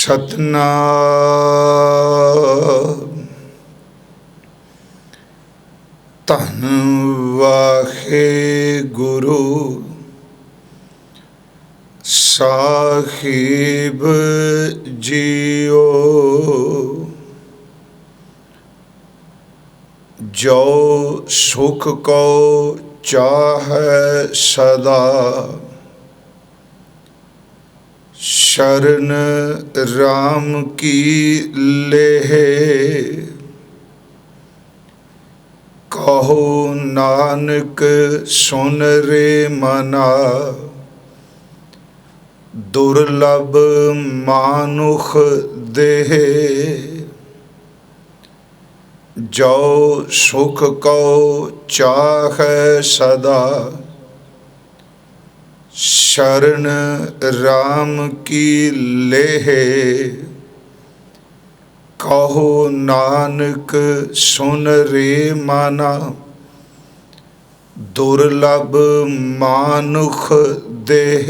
सतनाम धन वाहेगुरु साहिब जियो। जो सुख को चाहे सदा शरण राम की लेह। कहो नानक सुन रे मना दुर्लभ मानुख देह। जो सुख को चाहे सदा शरण राम की लेह। कहो नानक सुन रे माना दुर्लभ मानुख देह।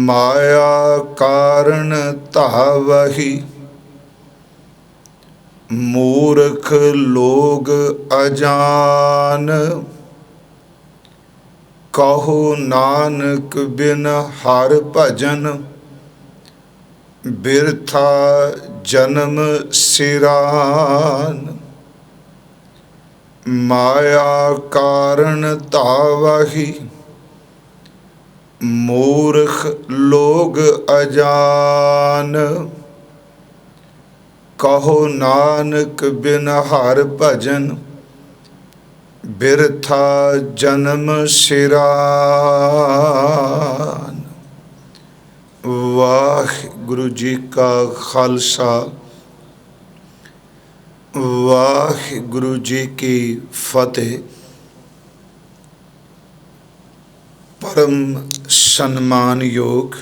माया कारण तावही मूर्ख लोग अजान। कहो नानक बिन हर भजन बिरथा जन्म सिरान। माया कारण तावही मूर्ख लोग अजान। कहो नानक बिन हर भजन बिरथा जन्म सिरान। वाहिगुरु जी का खालसा वाहिगुरु जी की फतेह। परम सन्मान योग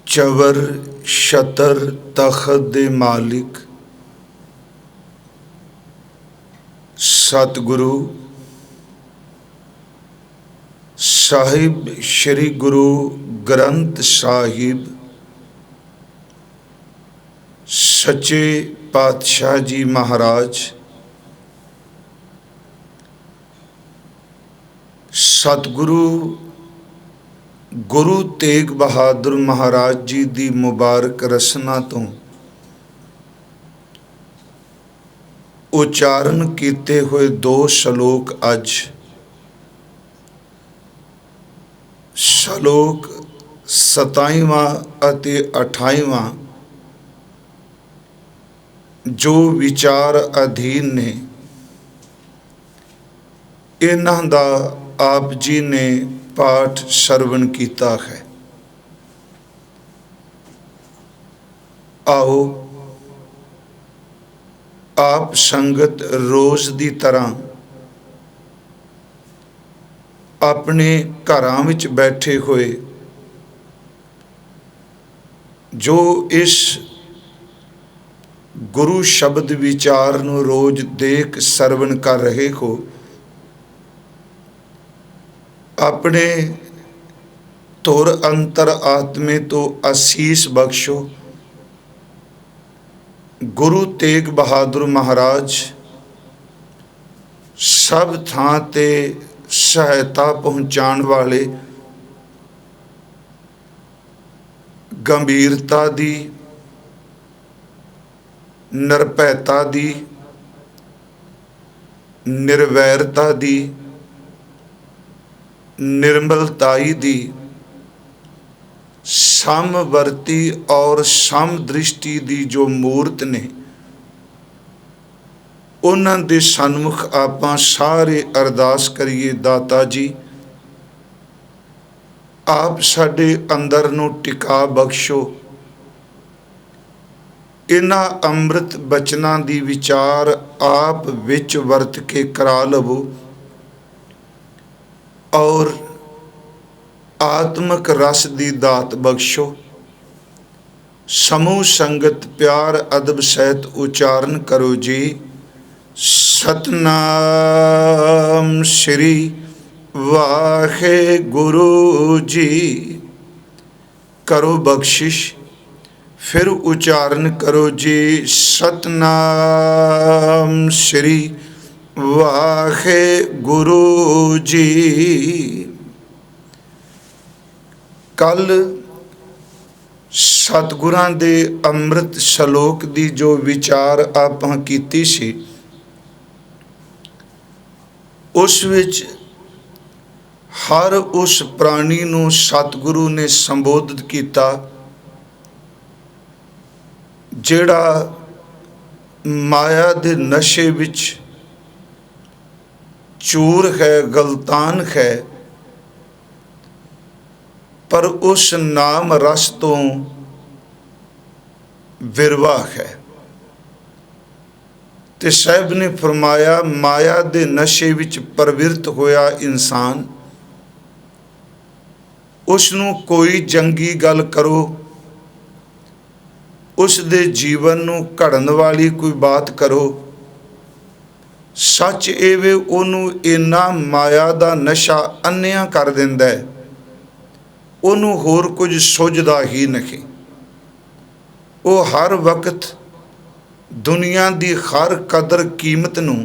चवर छतर तखत दे मालिक सतगुरु साहिब श्री गुरु ग्रंथ साहिब सच्चे पातशाह जी महाराज सतगुरु गुरु तेग बहादुर महाराज जी दी मुबारक रसना तो उच्चारण किए हुए दो शलोक अज शलोक 27वां अते 28वां जो विचार अधीन ने इन्हां दा आप जी ने पाठ सरवण किया है। आओ आप संगत रोज दी तरह अपने घरां विच बैठे हुए जो इस गुरु शब्द विचार नूं रोज देख सरवण कर रहे हो अपने तुर अंतर आत्मे तो आसीस बख्शो। गुरु तेग बहादुर महाराज सब थां ते सहायता पहुँचाण वाले गंभीरता दी निरभैता दी निर्वैरता दी निर्मलताई दी समवर्ती और समदृष्टि दी जो मूर्त ने उन्हां दे सन्मुख आपां सारे अरदास करिए। दाता जी आप साडे अंदर नूं टिका बख्शो। इन्हां अमृत बचनां दी विचार आप विच वरत के करा लवो और आत्मक रस दी दात बख्शो। समूह संगत प्यार अदब सहित उच्चारण करो जी। सतनाम श्री वाहेगुरु जी। करो बख्शिश, फिर उच्चारण करो जी। सतनाम श्री वाहेगुरु जी। कल सतगुरां दे अमृत शलोक दी जो विचार आपां कीती सी, उस विच हर उस प्राणी नूं सतगुरु ने संबोधित किया जिहड़ा माया दे नशे विच चूर है, गलतान है, पर उस नाम रस तो विरवा है। ते साहब ने फरमाया माया दे नशे विच प्रवृत्त होया इंसान, उसनूं कोई जंगी गल करो, उस दे जीवन नूं घड़न वाली कोई बात करो, सच एवे ओनू इन्ना माया दा नशा अन्निया कर दिंदा है, ओनू होर कुछ सुझदा ही नहीं। वो हर वक्त दुनिया दी हर कदर कीमत नूं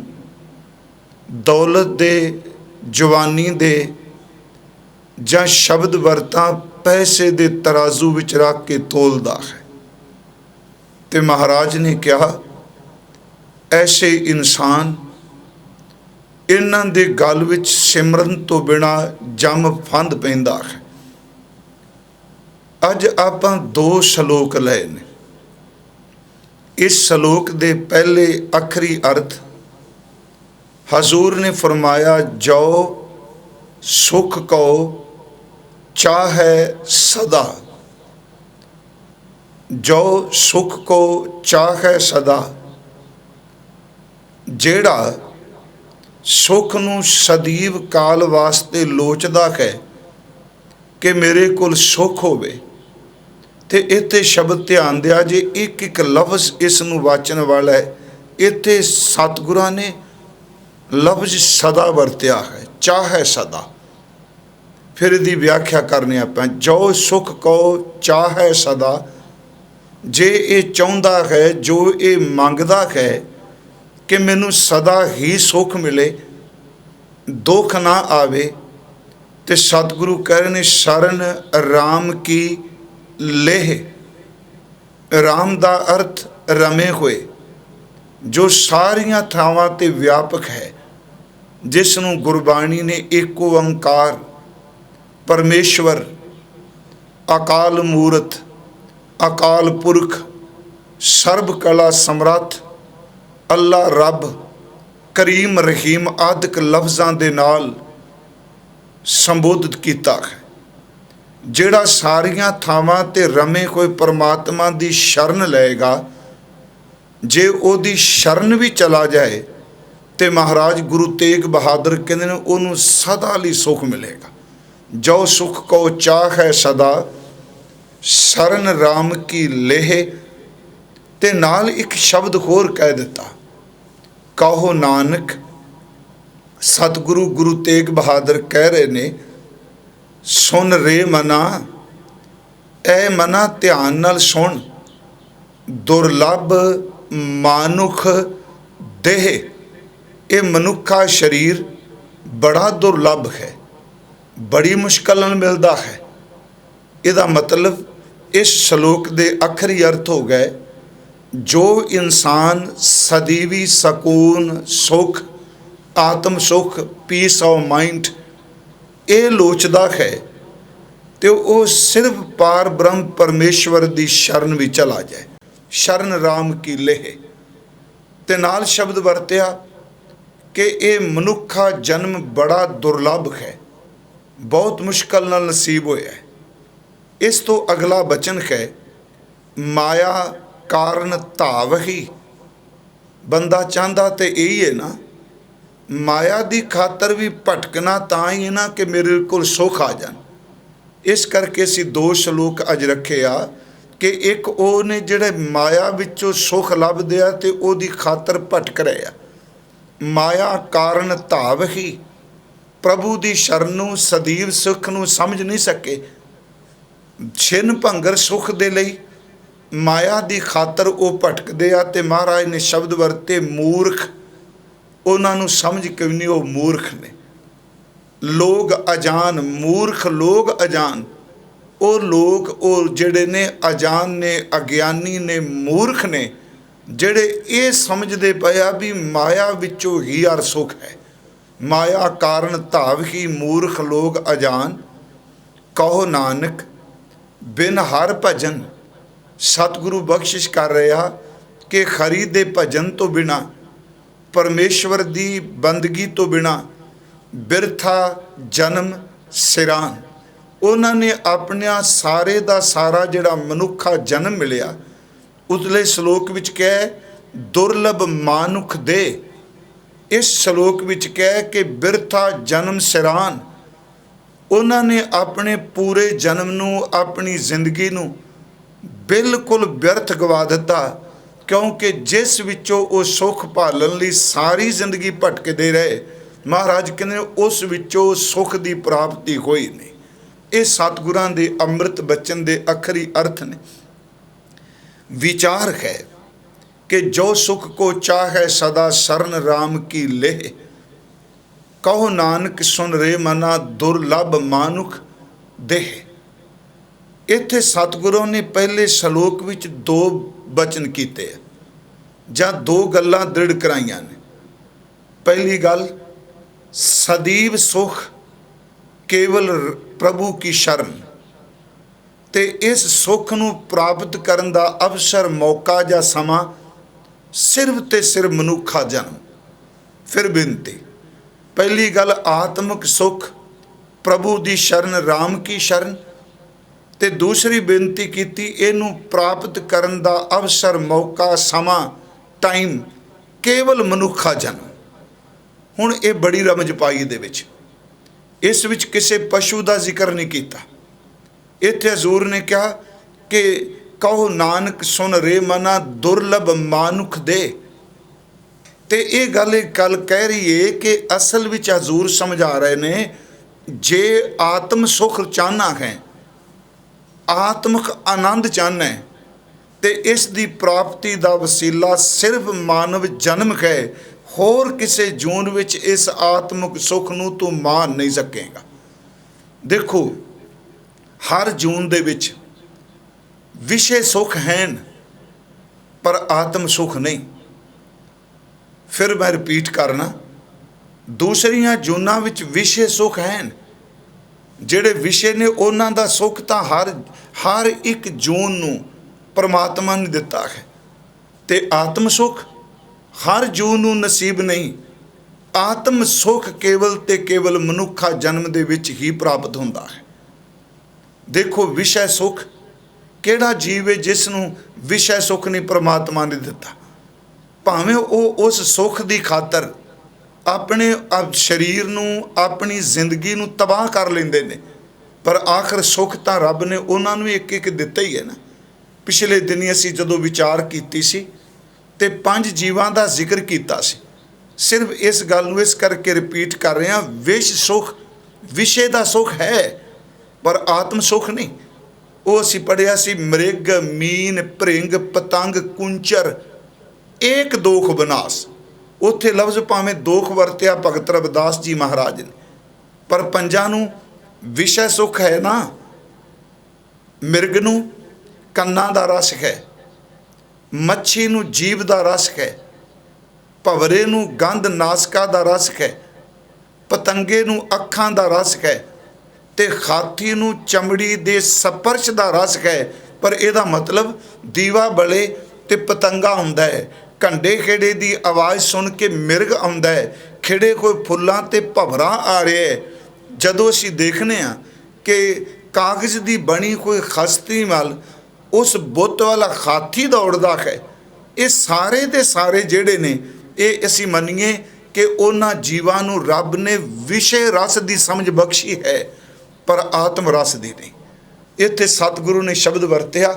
दौलत दे, जवानी दे जां शब्द वरतां पैसे दे तराजू विच रख के तोलदा है। ते महाराज ने कहा ऐसे इंसान इन्हां दे गल विच सिमरन तो बिना जम फंद पैंदा है। अज आपां दो शलोक लए ने। इस शलोक दे पहले अखरी अर्थ हजूर ने फरमाया जो सुख को चाहे सदा, जो सुख को चाहे सदा, जेड़ा सुख नूं सदीव काल वास्ते लोचदा है कि मेरे कोल सुख होवे। ते इत्थे शब्द ध्यान दिया जे एक एक लफ्ज़ इस नूं वाचन वाला है। इत्थे सतगुरां ने लफ्ज़ सदा वरत्या है, चाहे सदा। फिर इहदी व्याख्या करनी आपां। जो सुख को चाहे सदा, जे ये चाहुंदा है, जो ये मंगदा है कि मैनूं सदा ही सुख मिले, दुख ना आवे, ते सतगुरु कह रहे ने शरण राम की लेह। राम दा अर्थ रमे हुए, जो सारियां थावां ते व्यापक है, जिसनूं गुरबाणी ने एक ओंकार परमेश्वर, अकाल मूरत, अकाल पुरख, सर्ब कला समर्थ, अल्लाह रब, करीम रहीम आदਿਕ लफ्ज़ां दे नाल संबोधित किया है। ਜਿਹੜਾ ਸਾਰੀਆਂ ਥਾਵਾਂ ਤੇ ਰਮੇ ਕੋਈ परमात्मा ਦੀ शरण ਲਏਗਾ, ਜੇ ਉਹਦੀ शरण भी चला जाए तो महाराज गुरु तेग बहादुर कहते हैं ਉਹਨੂੰ सदा ਲਈ सुख मिलेगा। जो सुख को चाह है सदा, शरण राम की लेह। ते नाल एक शब्द होर कह दिता, कहो नानक। सतगुरु गुरु तेग बहादुर कह रहे ने सुन रे मना, ए मना ध्यान नाल सुन। दुर्लभ मानुख देह, ये मनुखा शरीर बड़ा दुर्लभ है, बड़ी मुश्किल नाल मिलता है। इसदा मतलब इस श्लोक दे आखिरी अर्थ हो गए, जो इंसान सदीवी सकून, सुख, आत्म सुख, पीस ऑफ माइंड ये लोचदा है, तो वो सिर्फ पार ब्रह्म परमेश्वर की शरण भी चला जाए। शरण राम की लेह। ते नाल शब्द वरत्या कि ये मनुखा जन्म बड़ा दुर्लभ है, बहुत मुश्किल नाल नसीब होया है। इस तो अगला बचन है माया कारण धावही। बंदा चाहता तो यही है ना, माया की खातर भी भटकना तां ही है ना कि मेरे को सुख आ जान। इस करके असीं दो श्लोक अज रखे आ कि एक वो ने जिहड़े माया विचों सुख लभदे आ ते ओहदी खातर भटक रहे आ। माया कारण धावही, प्रभु दी शरण नूं सਦੀव सुख नूं समझ नहीं सके। छिन भंगर सुख दे लई माया दी खातर वो भटकदे आ ते महाराज ने शब्द वरते मूर्ख, उन्हां नूं समझ के नहीं, वो मूर्ख ने। लोग अजान, मूर्ख लोग अजान, वो लोग वो जिहड़े ने अजान ने, अग्यानी ने, मूर्ख ने, जिहड़े ये समझदे पए आ भी माया विचों ही हर सुख है। माया कारण धाव ही मूर्ख लोग अजान, कहो नानक बिन हर भजन। सतगुरु बख्शिश कर रहा कि खरी दे भजन तो बिना, परमेश्वर दी बंदगी तो बिना बिरथा जन्म सिरान। उन्होंने अपने सारे का सारा जिहड़ा मनुखा जन्म मिलिया, उतले श्लोक विच कह दुर्लभ मानुख दे, इस श्लोक विच कह कि बिरथा जन्म सिरान। उन्होंने अपने पूरे जन्म नूं, अपनी जिंदगी नूं बिल्कुल व्यर्थ गवा दिता, क्योंकि जिस विचों वो सुख भालन लई सारी जिंदगी भटकदे रहे, महाराज कहते उस विचों सुख की प्राप्ति होई नहीं। ये सतगुरां दे अमृत बचन दे अखरी अर्थ ने। विचार है कि जो सुख को चाहे सदा शरण राम की लेह, कहो नानक सुन रे मना दुर्लभ मानुख देह। इत्थे सतगुरों ने पहले श्लोक विच दो बचन कीते जां दो गल्लां दृढ़ कराइयां ने। पहली गल सदैव सुख केवल प्रभु की शरण, ते इस सुख नूं प्राप्त करन दा अवसर, मौका जां समा सिर्फ ते सिर्फ मनुखा जन्म। फिर बेनती, पहली गल आत्मक सुख प्रभु दी शरण, राम की शरण, ते दूसरी बेनती कीती इनू प्राप्त करन दा अवसर, मौका, समा, टाइम केवल मनुखा जन्म। हुण ये बड़ी रमज पाई दे विच, इस विच किसी पशु का जिक्र नहीं किया। इत्थे हजूर ने कहा कि कहो नानक सुन रे मना दुर्लभ मानुख दे। ते ये गल कह रही है कि असल विच हजूर समझा रहे ने, जे आत्म सुख चाहना है, आत्मक आनंद चाहना है, ते इस दी प्राप्ति दा वसीला सिर्फ मानव जन्म है। होर किसी जून विच इस आत्मक सुख नूं तू मान नहीं सकेगा। देखो हर जून दे विच विषय सुख हैं पर आत्म सुख नहीं। फिर मैं रिपीट करना, दूसरियां जूनां विच विषय सुख हैं, जिहड़े विषय ने उन्हां दा सुख तां हर एक जून नूं परमात्मा ने दिता है, ते आत्म सुख हर जून नूं नसीब नहीं। आत्म सुख केवल ते केवल मनुखा जन्म दे विच ही प्राप्त हुंदा है। देखो विषय सुख केड़ा जीव है जिसनूं विषय सुख नहीं परमात्मा ने दिता, भावें वो उस सुख की खातर अपने शरीर नूं, अपनी जिंदगी नूं तबाह कर लेंदे ने, पर आखिर सुख तां रब ने उन्हां नूं एक एक दिता ही है ना। पिछले दिनी असीं जदों विचार कीती सी ते 5 जीवां दा जिक्र कीता सी। सिर्फ इस गल नूं इस करके रिपीट कर रहे हैं, विष सुख विषय दा सुख है पर आत्म सुख नहीं। वो असीं पढ़िया सी, मृग मीन भृंग पतंग कुंचर एक दोख बनास। उत्थे लफ्ज़ भावें दोख वरत्या भगत रविदास जी महाराज ने, पर पंजां नूं विषय सुख है ना। मिर्ग नूं कन्नां दा रस है, मच्छी नूं जीभ दा रस है, भवरे नूं गंध नासका दा रस है, पतंगे नूं अखां दा रस है, ते हाथी नूं चमड़ी दे स्पर्श दा रस है। पर इहदा मतलब दीवा बले ते पतंगा हुंदा है, घंडे खेड़े दी आवाज़ सुन के मिर्ग आउंदा है, खिड़े कोई फुल्लां ते भवरा आ रहा है। जदों असीं देखने आ कि कागज़ दी बनी कोई खस्ती वाल उस बुत वाला हाथी दौड़दा है, ये सारे दे सारे जिहड़े ने ये असीं मन्नीए कि उन्हां जीवां नूं रब ने विषय रस दी समझ बख्शी है पर आत्म रस दी नहीं। इत्थे सतगुरु ने शब्द वरतिया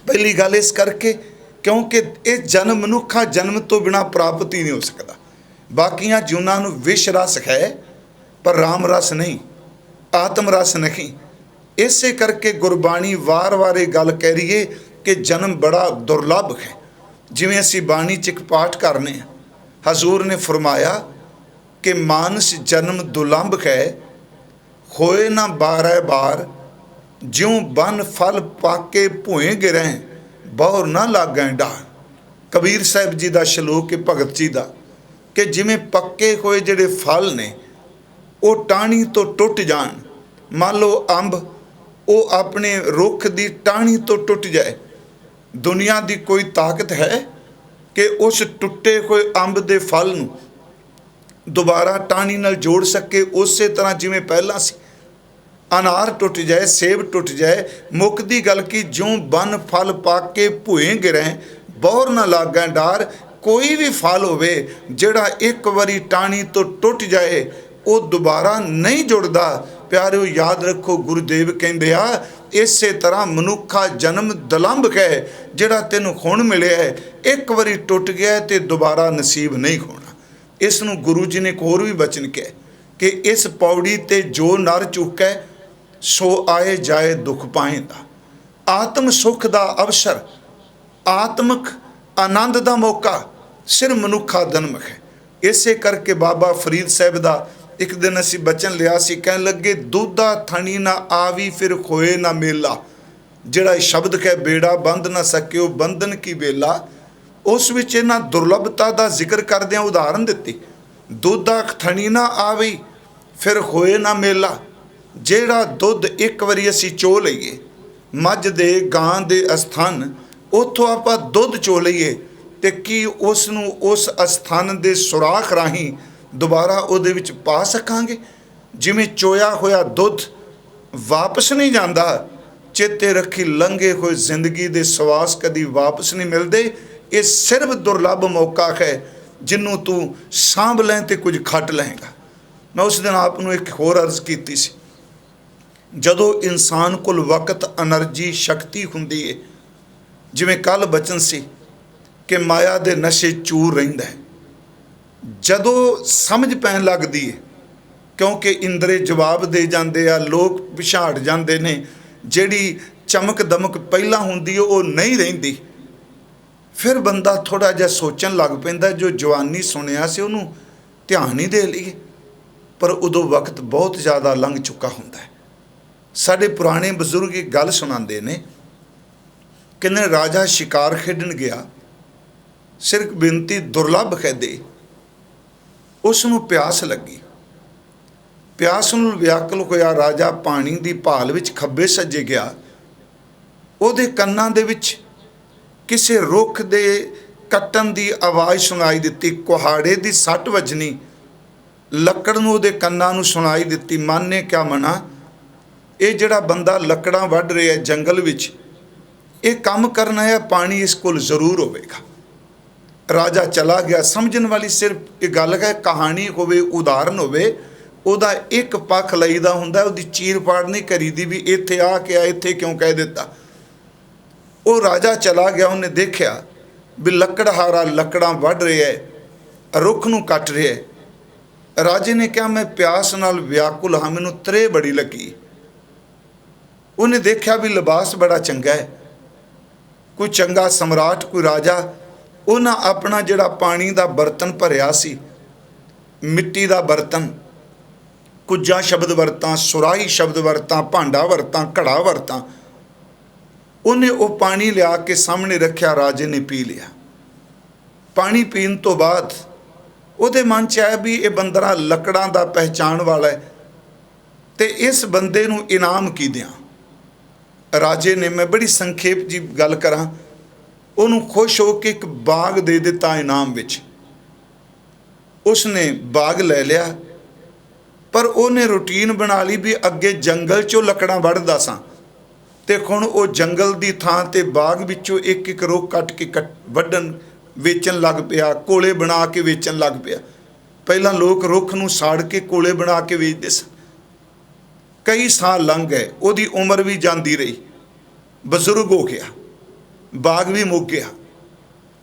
पहली गल इस करके क्योंकि ये जन्म मनुखा जन्म तो बिना प्राप्त ही नहीं हो सकता। बाकियां जूनां नूं विष रस है पर राम रस नहीं, आत्म रस नहीं। इसे करके गुरबाणी वार वार ये गल कह रही है कि जन्म बड़ा दुर्लभ है। जिवें असीं बाणी च एक पाठ करने, हजूर ने फरमाया कि मानस जन्म दुर्लभ है, होए ना 12 बार, ज्यों बन फल पाके भुए गिरें, बहुर ना लागें डार। कबीर साहब जी का श्लोक है, भगत जी का, कि जिमें पक्के होए जिहड़े फल ने वो टाणी तो टुट जान। मान लो अंब, वो अपने रुख की टाणी तो टुट जाए, दुनिया की कोई ताकत है कि उस टुटे हुए अंब के फल नूं दोबारा टाणी नाल जोड़ सके। उस तरह जिमें पहला सी, अनार टुट जाए, सेब टुट जाए, मुकदी गल की ज्यों बन फल पाके भुए गिरें, बहुर ना लागै डार। कोई भी फल होवे जिहड़ा एक बारी टाणी तो टुट जाए वो दोबारा नहीं जुड़दा। प्यारिओ याद रखो, गुरुदेव कहंदे आ इसे तरह मनुखा जन्म दुलंभ है, जिहड़ा तैनूं हुण मिलिआ है, एक बारी टुट गया तो दोबारा नसीब नहीं होना। इस नूं गुरु जी ने एक होर भी बचन कहा कि इस पौड़ी ते जो नर चुकै, सो आए जाए दुख पाएंदा। आत्म सुख का अवसर, आत्मक आनंद का मौका सिर्फ मनुखा जन्म है। इसे करके बाबा फरीद साहब का एक दिन असी बचन लिया सी, कह लगे दूधा थनी ना आवी फिर खोए ना मेला। जिहड़ा शब्द है बेड़ा बंध ना सकिओ बंधन की बेला, उस विच इन्हां दुर्लभता का जिक्र करदिआं उदाहरण दिती। दूधा थनी ना आवी फिर खोए ना मेला। जिहड़ा दुध एक वारी असी चो लईए मझ दे गां दे अस्थान, उत्थों आपां दुध चो लईए ते की उस नूं उस अस्थान दे सुराख राहीं दोबारा उहदे विच पा सकांगे? जिवें चोया होया दुध वापस नहीं जाता, चेते रखी लंघे हुए जिंदगी दे सवास कदी वापस नहीं मिलते। ये सिर्फ दुर्लभ मौका है जिन्हों तू सांभ लें तो कुछ खट लेगा। मैं उस दिन आपनूं एक होर अर्ज की सी, जदों इंसान कोल वक्त एनर्जी शक्ति हुंदी है, जिवें कल बचन सी कि माया दे नशे चूर रहिंदा है, जदों समझ पैन लगदी है, क्योंकि इंद्रे जवाब दे जाते आ, लोग पिछाड़ जाते ने, जिहड़ी चमक दमक पहला हुंदी है वो नहीं रहिंदी। फिर बंदा थोड़ा जिहा सोचन लग पैंदा, जो जवानी सुनिया से उन्होंने ध्यान ही दे लईए, पर उदों वक्त बहुत ज़्यादा लंघ चुका हुंदा है। साडे पुराने बजुर्ग एक गल सुणांदे ने, कहंदे राजा शिकार खेडन गया, सिर्फ बिनती दुर्लभ कहदे, उसनूं प्यास लगी, प्यास नूं व्याकुल होया राजा पानी की भाल विच खब्बे सज्जे गया। उहदे कन्नां दे विच किसी रुख दे कट्टन की आवाज़ सुनाई दिती, कुहाड़े की सट वजनी लकड़ नूं उहदे कन्नां नूं सुनाई दिती। मन ने क्या मना, ये जिहड़ा बंदा लकड़ां वढ रहा है जंगल विच, ये काम करना है, पानी इस कोल जरूर होवेगा। राजा चला गया। समझण वाली सिर्फ एक गल है, कहानी होवे, उदाहरण होवे, उहदा एक पक्ष लईदा हुंदा, उहदी चीर फाड़ नहीं करीदी भी इत्थे आ के आ, इत्थे क्यों कह दिता। वो राजा चला गया, उन्हें देखा भी लकड़हारा लकड़ां वढ रहा है, रुख नूं कट रहा है। राजे ने कहा मैं प्यास नाल व्याकुल हाँ, मैनूं त्रे बड़ी लगी। उन्हें देखा भी लिबास बड़ा चंगा है, कोई चंगा सम्राट, कोई राजा, उन्हें अपना जिहड़ा पानी का बर्तन भरिया सी, मिट्टी का बर्तन, कुजा शब्द वरतां, सुराही शब्द वरतां, भांडा वरतां, घड़ा वरतां, उन्हें वो पानी लिया के सामने रखा। राजे ने पी लिया। पानी पीन तो बाद उहदे मन च आया भी ये बंदरा लकड़ां दा पहचान वाला है, तो इस बंदे नूं इनाम की दियां। राजे ने, मैं बड़ी संखेप जी गल करा, उन्होंने खुश हो के एक बाग दे दिता इनाम विच। उसने बाग ले लिया, पर उन्हें रूटीन बना ली भी अगे जंगल चों लकड़ां वढ़दा सां, ते हुण वो जंगल की थां ते बाग विचों एक एक रुख कट के वढ़न वेचन लग पिया, कोले बना के वेचन लग पिया। पहला लोग रुख नूं साड़ के कोले बना के वेचदे सन। कई साल लंघ गए, उहदी उम्र भी जाती रही, बजुर्ग हो गया, बाग भी मुक गया।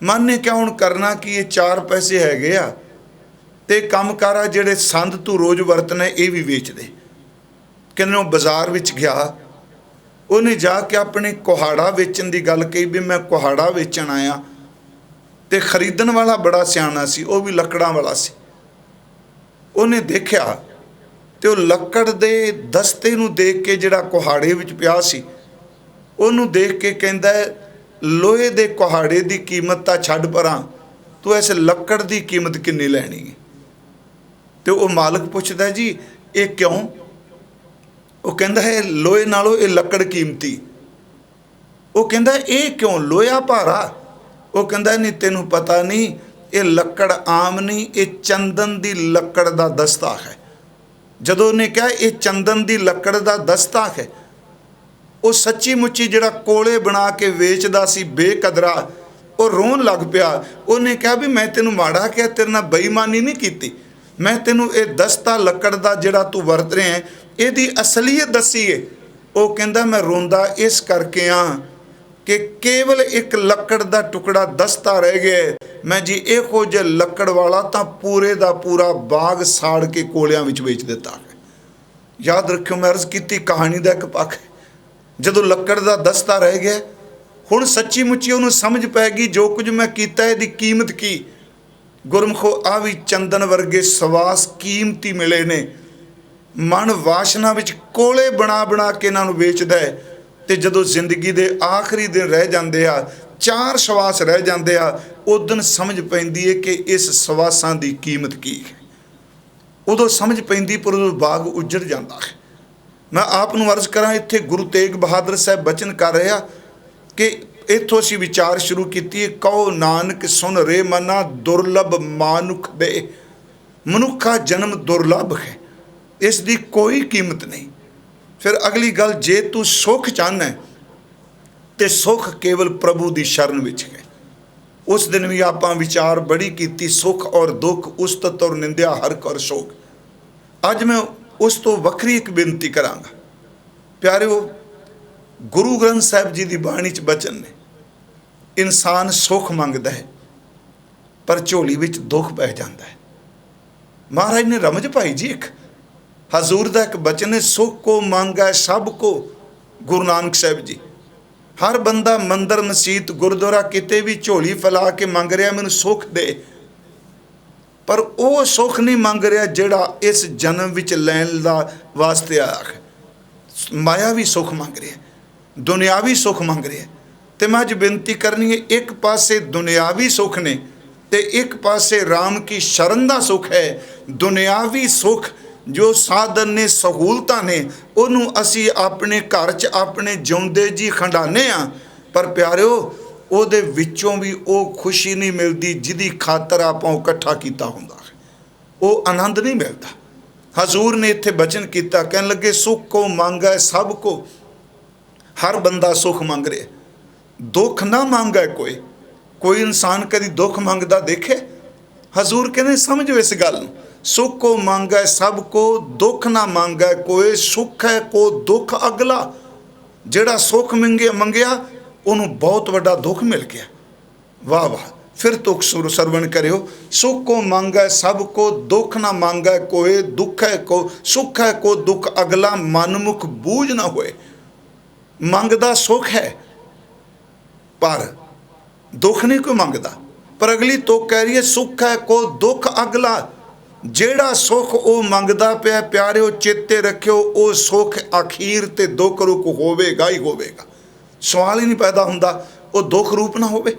मन ने क्या हुण करना कि ये चार पैसे हैगे आ, ਤੇ ਕੰਮਕਾਰਾ ਜਿਹੜੇ ਸੰਦ ਤੂੰ ਰੋਜ਼ ਵਰਤਣਾ ਇਹ ਵੀ ਵੇਚ ਦੇ। ਕਹਿੰਦੇ ਉਹ ਬਾਜ਼ਾਰ ਵਿੱਚ ਗਿਆ, ਉਹਨੇ ਜਾ ਕੇ ਆਪਣੇ ਕੁਹਾੜਾ ਵੇਚਣ ਦੀ ਗੱਲ ਕਹੀ ਵੀ ਮੈਂ ਕੁਹਾੜਾ ਵੇਚਣ ਆਇਆ। ਤੇ ਖਰੀਦਣ ਵਾਲਾ ਬੜਾ ਸਿਆਣਾ ਸੀ, ਉਹ ਵੀ ਲੱਕੜਾਂ ਵਾਲਾ ਸੀ। ਉਹਨੇ ਦੇਖਿਆ ਤੇ ਉਹ ਲੱਕੜ ਦੇ ਦਸਤੇ ਨੂੰ ਦੇਖ ਕੇ ਜਿਹੜਾ ਕੁਹਾੜੇ ਵਿੱਚ ਪਿਆ ਸੀ ਉਹਨੂੰ ਦੇਖ ਕੇ ਕਹਿੰਦਾ ਲੋਹੇ ਦੇ ਕੁਹਾੜੇ ਦੀ ਕੀਮਤ ਤਾਂ ਛੱਡ ਪਰਾਂ, ਤੂੰ ਇਸ ਲੱਕੜ ਦੀ ਕੀਮਤ ਕਿੰਨੀ ਲੈਣੀ ਹੈ? ਤੇ ਉਹ ਮਾਲਕ ਪੁੱਛਦਾ ਜੀ ਇਹ ਕਿਉਂ? ਉਹ ਕਹਿੰਦਾ ਹੈ ਲੋਹੇ ਨਾਲੋਂ ਇਹ ਲੱਕੜ ਕੀਮਤੀ। ਉਹ ਕਹਿੰਦਾ ਇਹ ਕਿਉਂ, ਲੋਹਾ ਭਾਰਾ? ਉਹ ਕਹਿੰਦਾ ਨਹੀਂ ਤੈਨੂੰ ਪਤਾ ਨਹੀਂ, ਇਹ ਲੱਕੜ ਆਮ ਨਹੀਂ, ਇਹ ਚੰਦਨ ਦੀ ਲੱਕੜ ਦਾ ਦਸਤਾ ਹੈ। ਜਦੋਂ ਉਹਨੇ ਕਿਹਾ ਇਹ ਚੰਦਨ ਦੀ ਲੱਕੜ ਦਾ ਦਸਤਾ ਹੈ, ਉਹ ਸੱਚੀ ਮੁੱਚੀ ਜਿਹੜਾ ਕੋਲੇ ਬਣਾ ਕੇ ਵੇਚਦਾ ਸੀ ਬੇਕਦਰਾ, ਉਹ ਰੋਣ ਲੱਗ ਪਿਆ। ਉਹਨੇ ਕਿਹਾ ਵੀ ਮੈਂ ਤੈਨੂੰ ਮਾੜਾ ਕਿਹਾ, ਤੇਰੇ ਨਾਲ ਬੇਈਮਾਨੀ ਨਹੀਂ ਕੀਤੀ, ਮੈਂ ਤੈਨੂੰ ਇਹ ਦਸਤਾ ਲੱਕੜ ਦਾ ਜਿਹੜਾ ਤੂੰ ਵਰਤ ਰਿਹਾ ਹੈ ਇਹਦੀ ਅਸਲੀਅਤ ਦੱਸੀ ਹੈ। ਉਹ ਕਹਿੰਦਾ ਮੈਂ ਰੋਂਦਾ ਇਸ ਕਰਕੇ ਆ ਕਿ ਕੇਵਲ ਇੱਕ ਲੱਕੜ ਦਾ ਟੁਕੜਾ ਦਸਤਾ ਰਹਿ ਗਿਆ। ਮੈਂ ਜੀ ਇਹੋ ਜਿਹਾ ਲੱਕੜ ਵਾਲਾ ਤਾਂ ਪੂਰੇ ਦਾ ਪੂਰਾ ਬਾਗ ਸਾੜ ਕੇ ਕੋਲਿਆਂ ਵਿੱਚ ਵੇਚ ਦਿੱਤਾ ਹੈ। ਯਾਦ ਰੱਖਿਓ, ਮੈਂ ਅਰਜ਼ ਕੀਤੀ ਕਹਾਣੀ ਦਾ ਇੱਕ ਪੱਖ ਹੈ। ਜਦੋਂ ਲੱਕੜ ਦਾ ਦਸਤਾ ਰਹਿ ਗਿਆ, ਹੁਣ ਸੱਚੀ ਮੁੱਚੀ ਉਹਨੂੰ ਸਮਝ ਪੈ ਗਈ ਜੋ ਕੁਝ ਮੈਂ ਕੀਤਾ ਇਹਦੀ ਕੀਮਤ ਕੀ। ਗੁਰਮਖੋ ਆ ਵੀ ਚੰਦਨ ਵਰਗੇ ਸਵਾਸ ਕੀਮਤੀ ਮਿਲੇ ਨੇ। ਮਨ ਵਾਸ਼ਨਾ ਵਿੱਚ ਕੋਲੇ ਬਣਾ ਬਣਾ ਕੇ ਇਹਨਾਂ ਨੂੰ ਵੇਚਦਾ ਹੈ। ਤੇ ਜਦੋਂ ਜ਼ਿੰਦਗੀ ਦੇ ਆਖਰੀ ਦਿਨ ਰਹਿ ਜਾਂਦੇ ਆ, 4 ਸਵਾਸ ਰਹਿ ਜਾਂਦੇ ਆ, ਉਦੋਂ ਸਮਝ ਪੈਂਦੀ ਹੈ ਕਿ ਇਸ ਸਵਾਸਾਂ ਦੀ ਕੀਮਤ ਕੀ ਹੈ। ਉਦੋਂ ਸਮਝ ਪੈਂਦੀ, ਪਰ ਉਦੋਂ ਬਾਗ ਉੱਜੜ ਜਾਂਦਾ ਹੈ। ਮੈਂ ਆਪ ਨੂੰ ਅਰਜ਼ ਕਰਾਂ, ਇੱਥੇ ਗੁਰੂ ਤੇਗ ਬਹਾਦਰ ਸਾਹਿਬ ਬਚਨ ਕਰ ਰਿਹਾ ਕਿ ਇੱਥੋਂ ਅਸੀਂ ਵਿਚਾਰ ਸ਼ੁਰੂ ਕੀਤੀ ਹੈ, ਕਹੋ ਨਾਨਕ ਸੁਨ ਰੇ ਮਨਾ ਦੁਰਲਭ ਮਾਨੁਖ ਦੇ। ਮਨੁੱਖਾ ਜਨਮ ਦੁਰਲਭ ਹੈ, ਇਸ ਦੀ ਕੋਈ ਕੀਮਤ ਨਹੀਂ। ਫਿਰ ਅਗਲੀ ਗੱਲ, ਜੇ ਤੂੰ ਸੁੱਖ ਚਾਹੁੰਦਾ ਤੇ ਸੁੱਖ ਕੇਵਲ ਪ੍ਰਭੂ ਦੀ ਸ਼ਰਨ ਵਿੱਚ ਹੈ। ਉਸ ਦਿਨ ਵੀ ਆਪਾਂ ਵਿਚਾਰ ਬੜੀ ਕੀਤੀ, ਸੁੱਖ ਔਰ ਦੁੱਖ, ਉਸਤਤ ਔਰ ਨਿੰਦਿਆ ਹਰ ਕਰ ਸੋਗ। ਅੱਜ ਮੈਂ ਉਸ ਤੋਂ ਵੱਖਰੀ ਇੱਕ ਬੇਨਤੀ ਕਰਾਂਗਾ। ਪਿਆਰਿਓ, ਗੁਰੂ ਗ੍ਰੰਥ ਸਾਹਿਬ ਜੀ ਦੀ ਬਾਣੀ 'ਚ ਬਚਨ ਨੇ, ਇਨਸਾਨ ਸੁੱਖ ਮੰਗਦਾ ਹੈ ਪਰ ਝੋਲੀ ਵਿੱਚ ਦੁੱਖ ਪੈ ਜਾਂਦਾ ਹੈ। ਮਹਾਰਾਜ ਨੇ ਰਮਜ ਪਾਈ ਜੀ, ਇੱਕ ਹਜ਼ੂਰ ਦਾ ਇੱਕ ਬਚਨ ਹੈ, ਸੁੱਖ ਕੋ ਮੰਗਾ ਸਭ ਕੋ। ਗੁਰੂ ਨਾਨਕ ਸਾਹਿਬ ਜੀ, ਹਰ ਬੰਦਾ ਮੰਦਰ ਮਸੀਤ ਗੁਰਦੁਆਰਾ ਕਿਤੇ ਵੀ ਝੋਲੀ ਫੈਲਾ ਕੇ ਮੰਗ ਰਿਹਾ ਮੈਨੂੰ ਸੁੱਖ ਦੇ, ਪਰ ਉਹ ਸੁੱਖ ਨਹੀਂ ਮੰਗ ਰਿਹਾ ਜਿਹੜਾ ਇਸ ਜਨਮ ਵਿੱਚ ਲੈਣ ਦਾ ਵਾਸਤੇ ਆਇਆ ਹੈ। ਮਾਇਆਵੀ ਸੁੱਖ ਮੰਗ ਰਿਹਾ, ਦੁਨਿਆਵੀ ਸੁੱਖ ਮੰਗ ਰਿਹਾ। ਤੇ ਮੈਂ ਅੱਜ ਬੇਨਤੀ ਕਰਨੀ ਹੈ, ਇੱਕ ਪਾਸੇ ਦੁਨਿਆਵੀ ਸੁੱਖ ਨੇ ਤੇ ਇੱਕ ਪਾਸੇ ਰਾਮ ਕੀ ਸ਼ਰਨ ਦਾ ਸੁੱਖ ਹੈ। ਦੁਨਿਆਵੀ ਸੁੱਖ ਜੋ ਸਾਧਨ ਨੇ, ਸਹੂਲਤਾਂ ਨੇ, ਉਹਨੂੰ ਅਸੀਂ ਆਪਣੇ ਘਰ 'ਚ ਆਪਣੇ ਜਿਉਂਦੇ ਜੀ ਖੰਡਾਨੇ ਆ, ਪਰ ਪਿਆਰਿਓ ਉਹਦੇ ਵਿੱਚੋਂ ਵੀ ਉਹ ਖੁਸ਼ੀ ਨਹੀਂ ਮਿਲਦੀ ਜਿਹਦੀ ਖਾਤਰ ਆਪਾਂ ਉਹ ਇਕੱਠਾ ਕੀਤਾ ਹੁੰਦਾ ਹੈ। ਉਹ ਆਨੰਦ ਨਹੀਂ ਮਿਲਦਾ। ਹਜ਼ੂਰ ਨੇ ਇੱਥੇ ਬਚਨ ਕੀਤਾ, ਕਹਿਣ ਲੱਗੇ ਸੁੱਖ ਕੋ ਮੰਗੈ ਸਭ ਕੋ। ਹਰ ਬੰਦਾ ਸੁੱਖ ਮੰਗ ਰਿਹਾ, ਦੁੱਖ ਨਾ ਮੰਗੈ ਕੋਈ। ਕੋਈ ਇਨਸਾਨ ਕਦੀ ਦੁੱਖ ਮੰਗਦਾ ਦੇਖੇ? ਹਜ਼ੂਰ ਕਹਿੰਦੇ ਸਮਝੋ ਇਸ ਗੱਲ ਨੂੰ, ਸੁੱਖ ਕੋ ਮੰਗੈ ਸਭ ਕੋ, ਦੁੱਖ ਨਾ ਮੰਗੈ ਕੋਈ। ਸੁੱਖ ਹੈ ਕੋ ਦੁੱਖ ਅਗਲਾ। ਜਿਹੜਾ ਸੁੱਖ ਮੰਗਿਆ ਉਹਨੂੰ ਬਹੁਤ ਵੱਡਾ ਦੁੱਖ ਮਿਲ ਗਿਆ। ਵਾਹ ਵਾਹ, ਫਿਰ ਤੁਕ ਸੁਰ ਸਰਵਣ ਕਰਿਓ। ਸੁੱਖ ਕੋ ਮੰਗੈ ਸਭ ਕੋ, ਦੁੱਖ ਨਾ ਮੰਗੈ ਕੋਈ। ਦੁੱਖ ਹੈ ਕੋ ਸੁੱਖ ਹੈ ਕੋ ਦੁੱਖ ਅਗਲਾ, ਮਨਮੁਖ ਬੂਝ ਨਾ ਹੋਏ। ਮੰਗਦਾ ਸੁੱਖ ਹੈ ਪਰ ਦੁੱਖ ਨਹੀਂ ਕੋਈ ਮੰਗਦਾ। ਪਰ ਅਗਲੀ ਤੁਕ ਕਹਿ ਰਹੀ ਹੈ ਸੁੱਖ ਹੈ ਕੋ ਦੁੱਖ ਅਗਲਾ। ਜਿਹੜਾ ਸੁੱਖ ਉਹ ਮੰਗਦਾ ਪਿਆ, ਪਿਆਰਿਓ ਚੇਤੇ ਰੱਖਿਓ, ਉਹ ਸੁੱਖ ਅਖੀਰ ਤੇ ਦੁੱਖ ਰੂਪ ਹੋਵੇਗਾ ਹੀ ਹੋਵੇਗਾ। ਸਵਾਲ ਹੀ ਨਹੀਂ ਪੈਦਾ ਹੁੰਦਾ ਉਹ ਦੁੱਖ ਰੂਪ ਨਾ ਹੋਵੇ।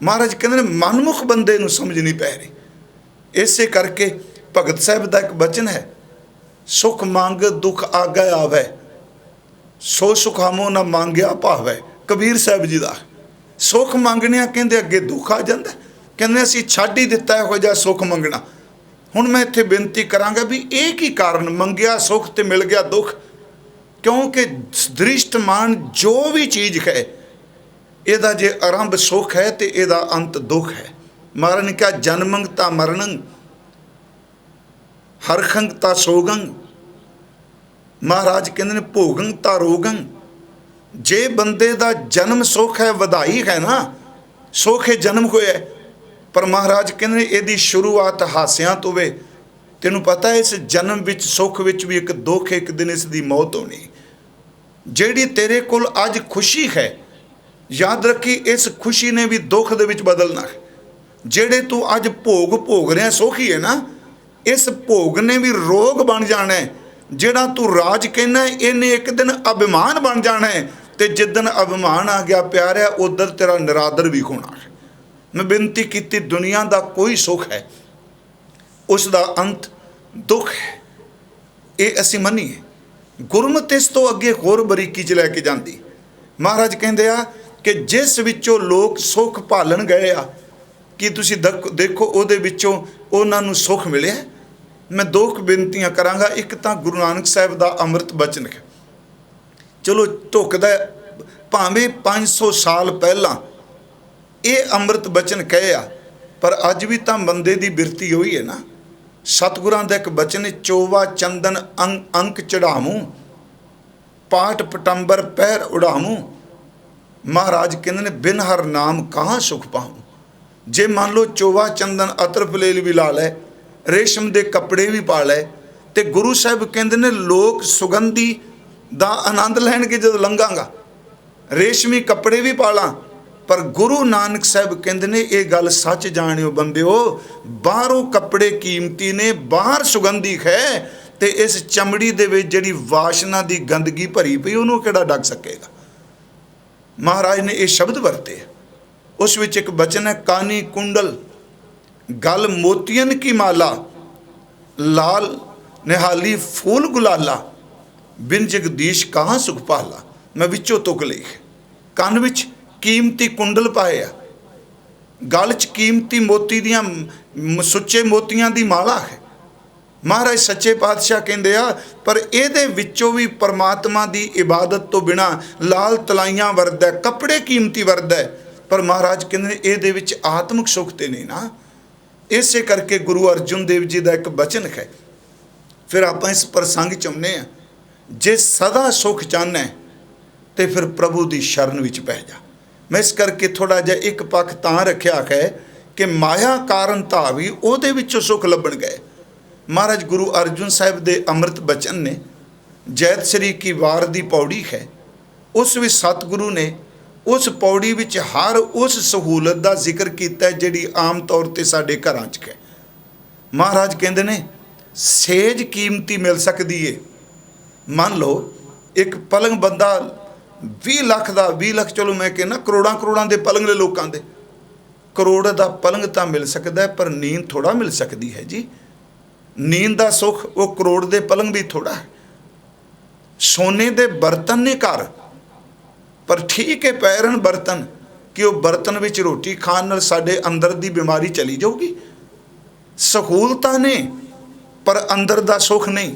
ਮਹਾਰਾਜ ਕਹਿੰਦੇ ਨੇ ਮਨਮੁਖ ਬੰਦੇ ਨੂੰ ਸਮਝ ਨਹੀਂ ਪੈ ਰਹੀ। ਇਸੇ ਕਰਕੇ ਭਗਤ ਸਾਹਿਬ ਦਾ ਇੱਕ ਬਚਨ ਹੈ, ਸੁਖ ਮੰਗ ਦੁੱਖ ਆਗੈ ਆਵੈ, ਸੋ ਸੁਖਾਮੋ ਨਾ ਮੰਗਿਆ ਭਾਵੈ। ਕਬੀਰ ਸਾਹਿਬ ਜੀ ਦਾ ਸੁੱਖ ਮੰਗਣਿਆ ਕਹਿੰਦੇ ਅੱਗੇ ਦੁੱਖ ਆ ਜਾਂਦਾ। ਕਹਿੰਦੇ ਅਸੀਂ ਛੱਡ ਹੀ ਦਿੱਤਾ ਇਹੋ ਜਿਹਾ ਸੁੱਖ ਮੰਗਣਾ। ਹੁਣ ਮੈਂ ਇੱਥੇ ਬੇਨਤੀ ਕਰਾਂਗਾ ਵੀ ਇਹ ਕੀ ਕਾਰਨ ਮੰਗਿਆ ਸੁੱਖ ਤੇ ਮਿਲ ਗਿਆ ਦੁੱਖ? ਕਿਉਂਕਿ ਦ੍ਰਿਸ਼ਟਮਾਨ ਜੋ ਵੀ ਚੀਜ਼ ਹੈ ਇਹਦਾ ਜੇ ਆਰੰਭ ਸੁੱਖ ਹੈ ਤੇ ਇਹਦਾ ਅੰਤ ਦੁੱਖ ਹੈ। ਮਹਾਰਾਜ ਨੇ ਕਿਹਾ ਜਨਮੰਗ ਤਾਂ ਮਰਨੰ, ਹਰਖੰਗ ਤਾਂ ਸੋਗੰ। ਮਹਾਰਾਜ ਕਹਿੰਦੇ ਨੇ ਭੋਗੰ ਤਾਂ ਰੋਗੰ। ਜੇ ਬੰਦੇ ਦਾ ਜਨਮ ਸੁੱਖ ਹੈ, ਵਧਾਈ ਹੈ ਨਾ, ਸੁੱਖ ਹੈ ਜਨਮ ਹੋਇਆ, पर महाराज कहते इहदी शुरुआत हासियां तो वे। तेनू पता है इस जन्म विच सुख विच भी एक दुख, एक दिन इसकी मौत होनी। ਜਿਹੜੀ तेरे कोल अज खुशी है, याद रखी इस खुशी ने भी दुख दे विच बदलना है। ਜਿਹੜੇ तू अज भोग रहा सुख ही है ना, इस भोग ने भी रोग बन जाना है। ਜਿਹੜਾ तू राज कहना है इन्हें एक दिन अभिमान बन जाना है। तो जिदन अभिमान आ गया प्यारिया, उधर तेरा निरादर भी होना है। मैं बेनती की दुनिया का कोई सुख है उसका अंत दुख है, ये असी मनीए। गुरमत इस तो अगे होर बरीकी च लैके जाती। महाराज कहते आ कि जिस विचों लोग सुख भालन गए आ कि तुसी देखो उहदे विचों उन्हां नूं सुख मिलिया। मैं दो बेनतियां करांगा। एक तो गुरु नानक साहिब का अमृत बचन है। चलो ढुकदा भावें 500 साल पहला ये अमृत बचन कहे आ, पर अज भी तो बंदे की बिरती हुई है ना। सतगुरां दा एक बचन, चोवा चंदन अंक चढ़ावूँ, पाठ पटंबर पैर उड़ावूँ। महाराज कहते ने बिन हर नाम कहाँ सुख पाऊँ। जे मान लो चोवा चंदन अतर फलेल भी ला लै, रेशम के कपड़े भी पा लै, तो गुरु साहब कहते ने लोग सुगंधी दा आनंद लैणगे जदों लंघांगा, रेशमी कपड़े भी पा ला। पर गुरु नानक साहब कहते ने ये गल सच जानियो बंदिओ, बाहरों कपड़े कीमती ने, बाहर सुगंधी है, तो इस चमड़ी दे विच जिहड़ी वासना की गंदगी भरी पई उहनूं किहड़ा ढक सकेगा। महाराज ने ये शब्द वरते। उस विच एक बचन है, कानी कुंडल गल मोतियन की माला, लाल निहाली फूल गुलाला, बिन जगदीश कहाँ सुख पाला। मैं विचों तुक लिख, कान विच कीमती कुंडल पाए आ, गल च कीमती मोती दियां सुच्चे मोतियां दी माला है। महाराज सच्चे पातशाह कहते आ पर इहदे विचों भी परमात्मा दी इबादत तो बिना लाल तलाइयां वरदा, कपड़े कीमती वरदा, पर महाराज कहते इहदे विच आत्मिक सुख ते नहीं ना। इसे करके गुरु अर्जुन देव जी का एक बचन है। फिर आप इस प्रसंग च आउंदे आ, जे सदा सुख चाहना है तो फिर प्रभु की शरण विच पै जा। मैं इस करके थोड़ा जिहा एक पक्ष तां रखिया है कि माया कारण धावी उहदे विचों सुख लभण गए। महाराज गुरु अर्जुन साहिब दे अमृत बचन ने, जैत श्री की वार दी पौड़ी है, उस विच सतगुरु ने उस पौड़ी विच हर उस सहूलत का जिक्र किया जिहड़ी आम तौर पर साडे घरां च है। महाराज कहते ने सेज कीमती मिल सकती है। मान लो एक पलंग बंदा 20 लाख का, 20 लाख चलो मैं कहना करोड़ों के पलंग ने लोगों के, करोड़ का पलंग तो मिल सकता है पर नींद थोड़ा मिल सकती है जी। नींद का सुख वो करोड़ के पलंग भी थोड़ा है। सोने के बर्तन ने घर, पर ठीक है पैरन बर्तन कि वो बर्तन विच रोटी खाण नाल साडे अंदर दी बीमारी चली जाऊगी। सहूलतां ने पर अंदर दा सुख नहीं।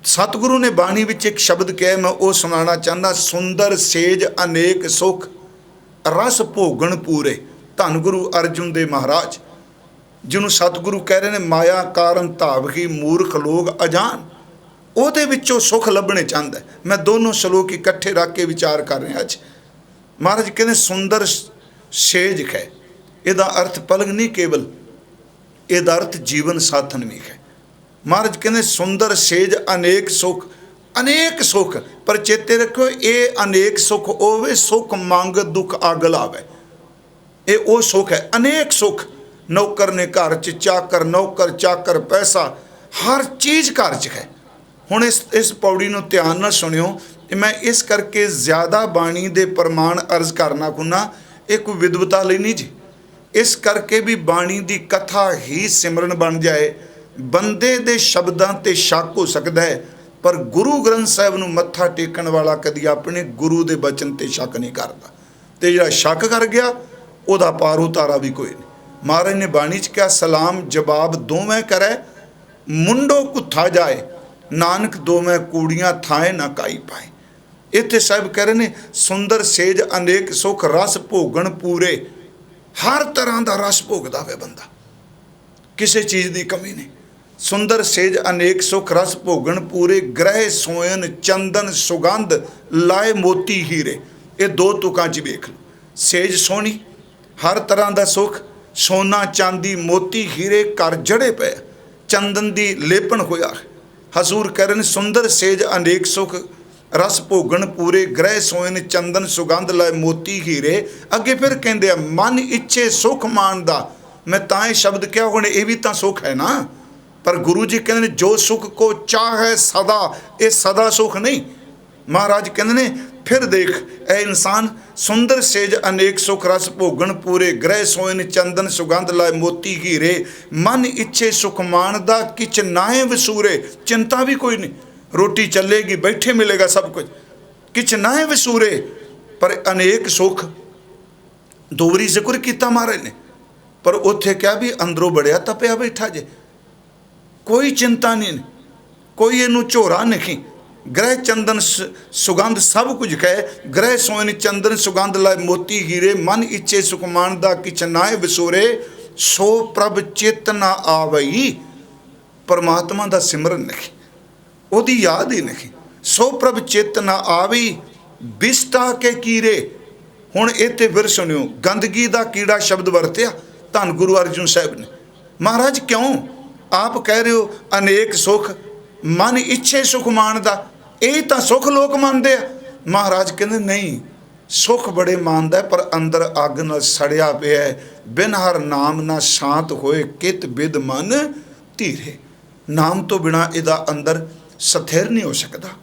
सतगुरु ने बाणी विच एक शब्द कहा, मैं वो सुनाना चाहता, सुंदर सेज अनेक सुख रस भोगण पूरे। धन गुरु अर्जुन देव महाराज जिन्होंने सतगुरु कह रहे हैं माया कारण धावही मूर्ख लोग अजान, ਉਹਦੇ ਵਿੱਚੋਂ सुख ਲੱਭਣੇ ਚਾਹੁੰਦਾ। मैं दोनों श्लोक इकट्ठे रख के विचार कर रहे अज। महाराज कहते सुंदर सेज है, ਇਹਦਾ अर्थ पलंग नहीं केवल, ਇਹਦਾ अर्थ जीवन साथन भी है। महाराज कहते सुंदर सेज अनेक सुख, अनेक सुख, पर चेते रखो ये अनेक सुख होवे सुख मंग दुख अग लावे। ये वो सुख है अनेक सुख। नौकर ने घर च चाकर, नौकर चाकर, पैसा, हर चीज़ घर च है। हुण इस पौड़ी नूं ध्यान नाल सुनियो। मैं इस करके ज़्यादा बाणी दे प्रमाण अर्ज करना खुना, ये कोई विद्वता लई नहीं जी। इस करके भी बाणी दी कथा ही सिमरन बन जाए। बंदे दे शब्दां ते शक हो सकता है, पर गुरु ग्रंथ साहिब नूं मत्था टेकण वाला कदी अपने गुरु दे बचन ते शक नहीं करता। ते जिहड़ा शक कर गया उहदा पार उतारा भी कोई नहीं। महाराज ने बाणी च कहा सलाम जवाब दोवें करे, मुंडो कुत्था जाए, नानक दोवें कूड़ियां थाए ना काई पाए। इत्थे साहिब कह रहे ने सुंदर सेज अनेक सुख रस भोगण पूरे। हर तरह का रस भोगदा वे बंदा, किसी चीज़ की कमी नहीं। सुंदर सेज अनेक सुख रस भोगण पूरे, ग्रह सोयन चंदन सुगंध लाए मोती हीरे। ये दो तुकां च वेख लो। सेज सोहनी, हर तरह का सुख, सोना चांदी मोती हीरे घर जड़े पे, चंदन दी लेपन होया। हजूर करन सुंदर सेज अनेक सुख, रस भोगन पूरे ग्रह सोयन चंदन सुगंध लाए मोती हीरे। अगे फिर कहते मन इच्छे सुख मानदा। मैं ताए शब्द क्या होने, ये भी तो सुख है ना। पर गुरु जी कहते जो सुख को चाह है सदा, ये सदा सुख नहीं। महाराज कहते ने फिर देख ए इंसान, सुंदर सेज अनेक सुख रस भोगन पूरे ग्रह सोयन चंदन सुगंध लाए मोती हीरे। मन इच्छे सुख मानदा किच नाहे वसूरे। चिंता भी कोई नहीं, रोटी चलेगी, बैठे मिलेगा सब कुछ, किच नाहे वसूरे। पर अनेक सुख दो बारी जिक्र किया महाराज ने, पर उत्थे क्या भी अंदरों बड़िया तपिया बैठा जे, कोई चिंता नहीं, कोई इनू झोरा नहीं। ग्रह चंदन सुगंध सब कुछ कहे, ग्रह सोयन चंदन सुगंध लाए मोती हीरे। मन इच्छे सुख मानदा किछ नाए विसोरे, सो प्रभ चित ना आवई। परमात्मा दा सिमरन नहीं, ओदी याद ही नहीं। सो प्रभ चित ना आवई, बिस्टा के कीरे। हुण इत्थे फिर सुनियो, गंदगी दा कीड़ा शब्द वरत्या धन गुरु अर्जुन साहब ने। महाराज क्यों आप कह रहे हो अनेक सुख, मन इच्छे सुख मानदा, ये तो सुख लोग मानते हैं। महाराज कहते नहीं, सुख बड़े मानदा पर अंदर अग न सड़िया पिया है। बिन हर नाम ना शांत होए, कित बिद मन धीरे। नाम तो बिना इदा अंदर स्थिर नहीं हो सकता,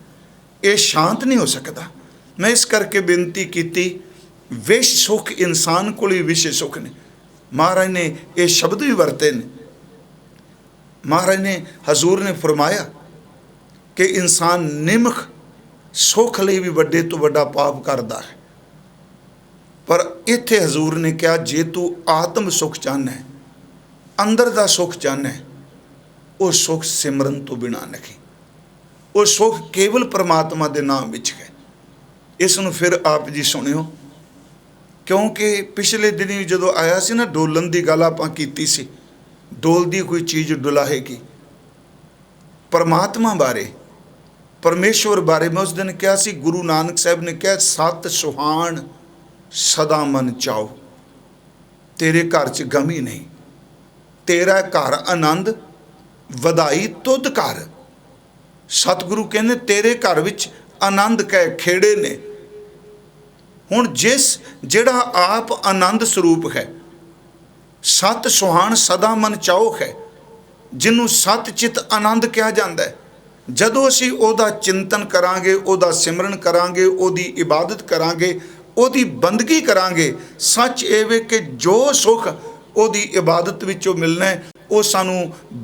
ये शांत नहीं हो सकता। मैं इस करके बेनती की, विश सुख इंसान को विशे सुख ने। महाराज ने ये शब्द भी वरते ने। महाराज ने हजूर ने फरमाया कि इंसान निमख सुख लिए भी वड्डे तो वड्डा पाप करता है। पर इत्थे हजूर ने कहा जे तू आत्म सुख चाहना है, अंदर का सुख चाहना है, वो सुख सिमरन तो बिना नहीं। वो सुख केवल परमात्मा के नाम विच है। इसनों फिर आप जी सुनियो, क्योंकि पिछले दिनी जो आया सी ना डोलन की गल आपां कीती सी, डोलदी कोई चीज़ डुलाहेगी। परमात्मा बारे, परमेश्वर बारे मैं उस दिन क्या सी, गुरु नानक साहब ने कहा सत सुहान सदा मन चाओ। तेरे घर च गम ही नहीं, तेरा घर आनंद वधाई तुद घर। सतगुरु कहने तेरे घर विच आनंद कै खेड़े ने। हुण जिस जिहड़ा आप आनंद स्वरूप है, सत सुहान सदा मन चाओ है, जिन्हों सत चित आनंद कहा जाता है। जदों असीं ओदा चिंतन करांगे, ओदा सिमरन करांगे, ओदी इबादत करांगे, ओदी बंदगी करांगे, सच एवे कि जो सुख ओदी इबादत विचों मिलना है वो सानू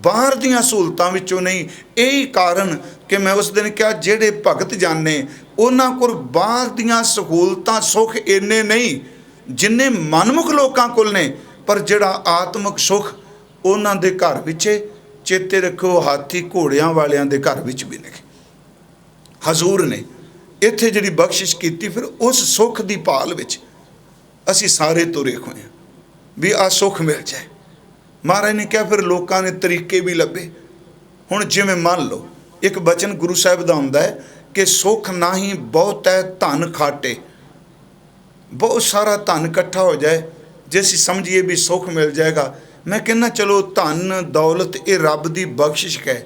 बाहर दियां सहूलतां विचों नहीं। यही कारण कि मैं उस दिन क्या जेड़े भगत जाने उन्हां कोल बाहर दियां सहूलतां सुख इन्ने नहीं जिन्ने मनमुख लोकां कोल ने। पर जिहड़ा आत्मक सुख उन्हां दे घर विच, चेते रखो हाथी घोड़ियां वालियां दे घर विच भी नहीं। हजूर ने इत्थे जिहड़ी बख्शिश कीती, फिर उस सुख दी भाल विच असीं सारे तुरे होए भी आ सुख मिल जाए। महाराज ने क्या फिर लोगों ने तरीके भी लभे। हुण जिवें मान लो एक बचन गुरु साहिब दा आउंदा है कि सुख ना ही बहुत है धन खाटे। बहुत सारा धन इकट्ठा हो जाए जे असीं समझिए भी सुख मिल जाएगा। मैं कहना चलो धन दौलत ये रब दी बख्शिश है,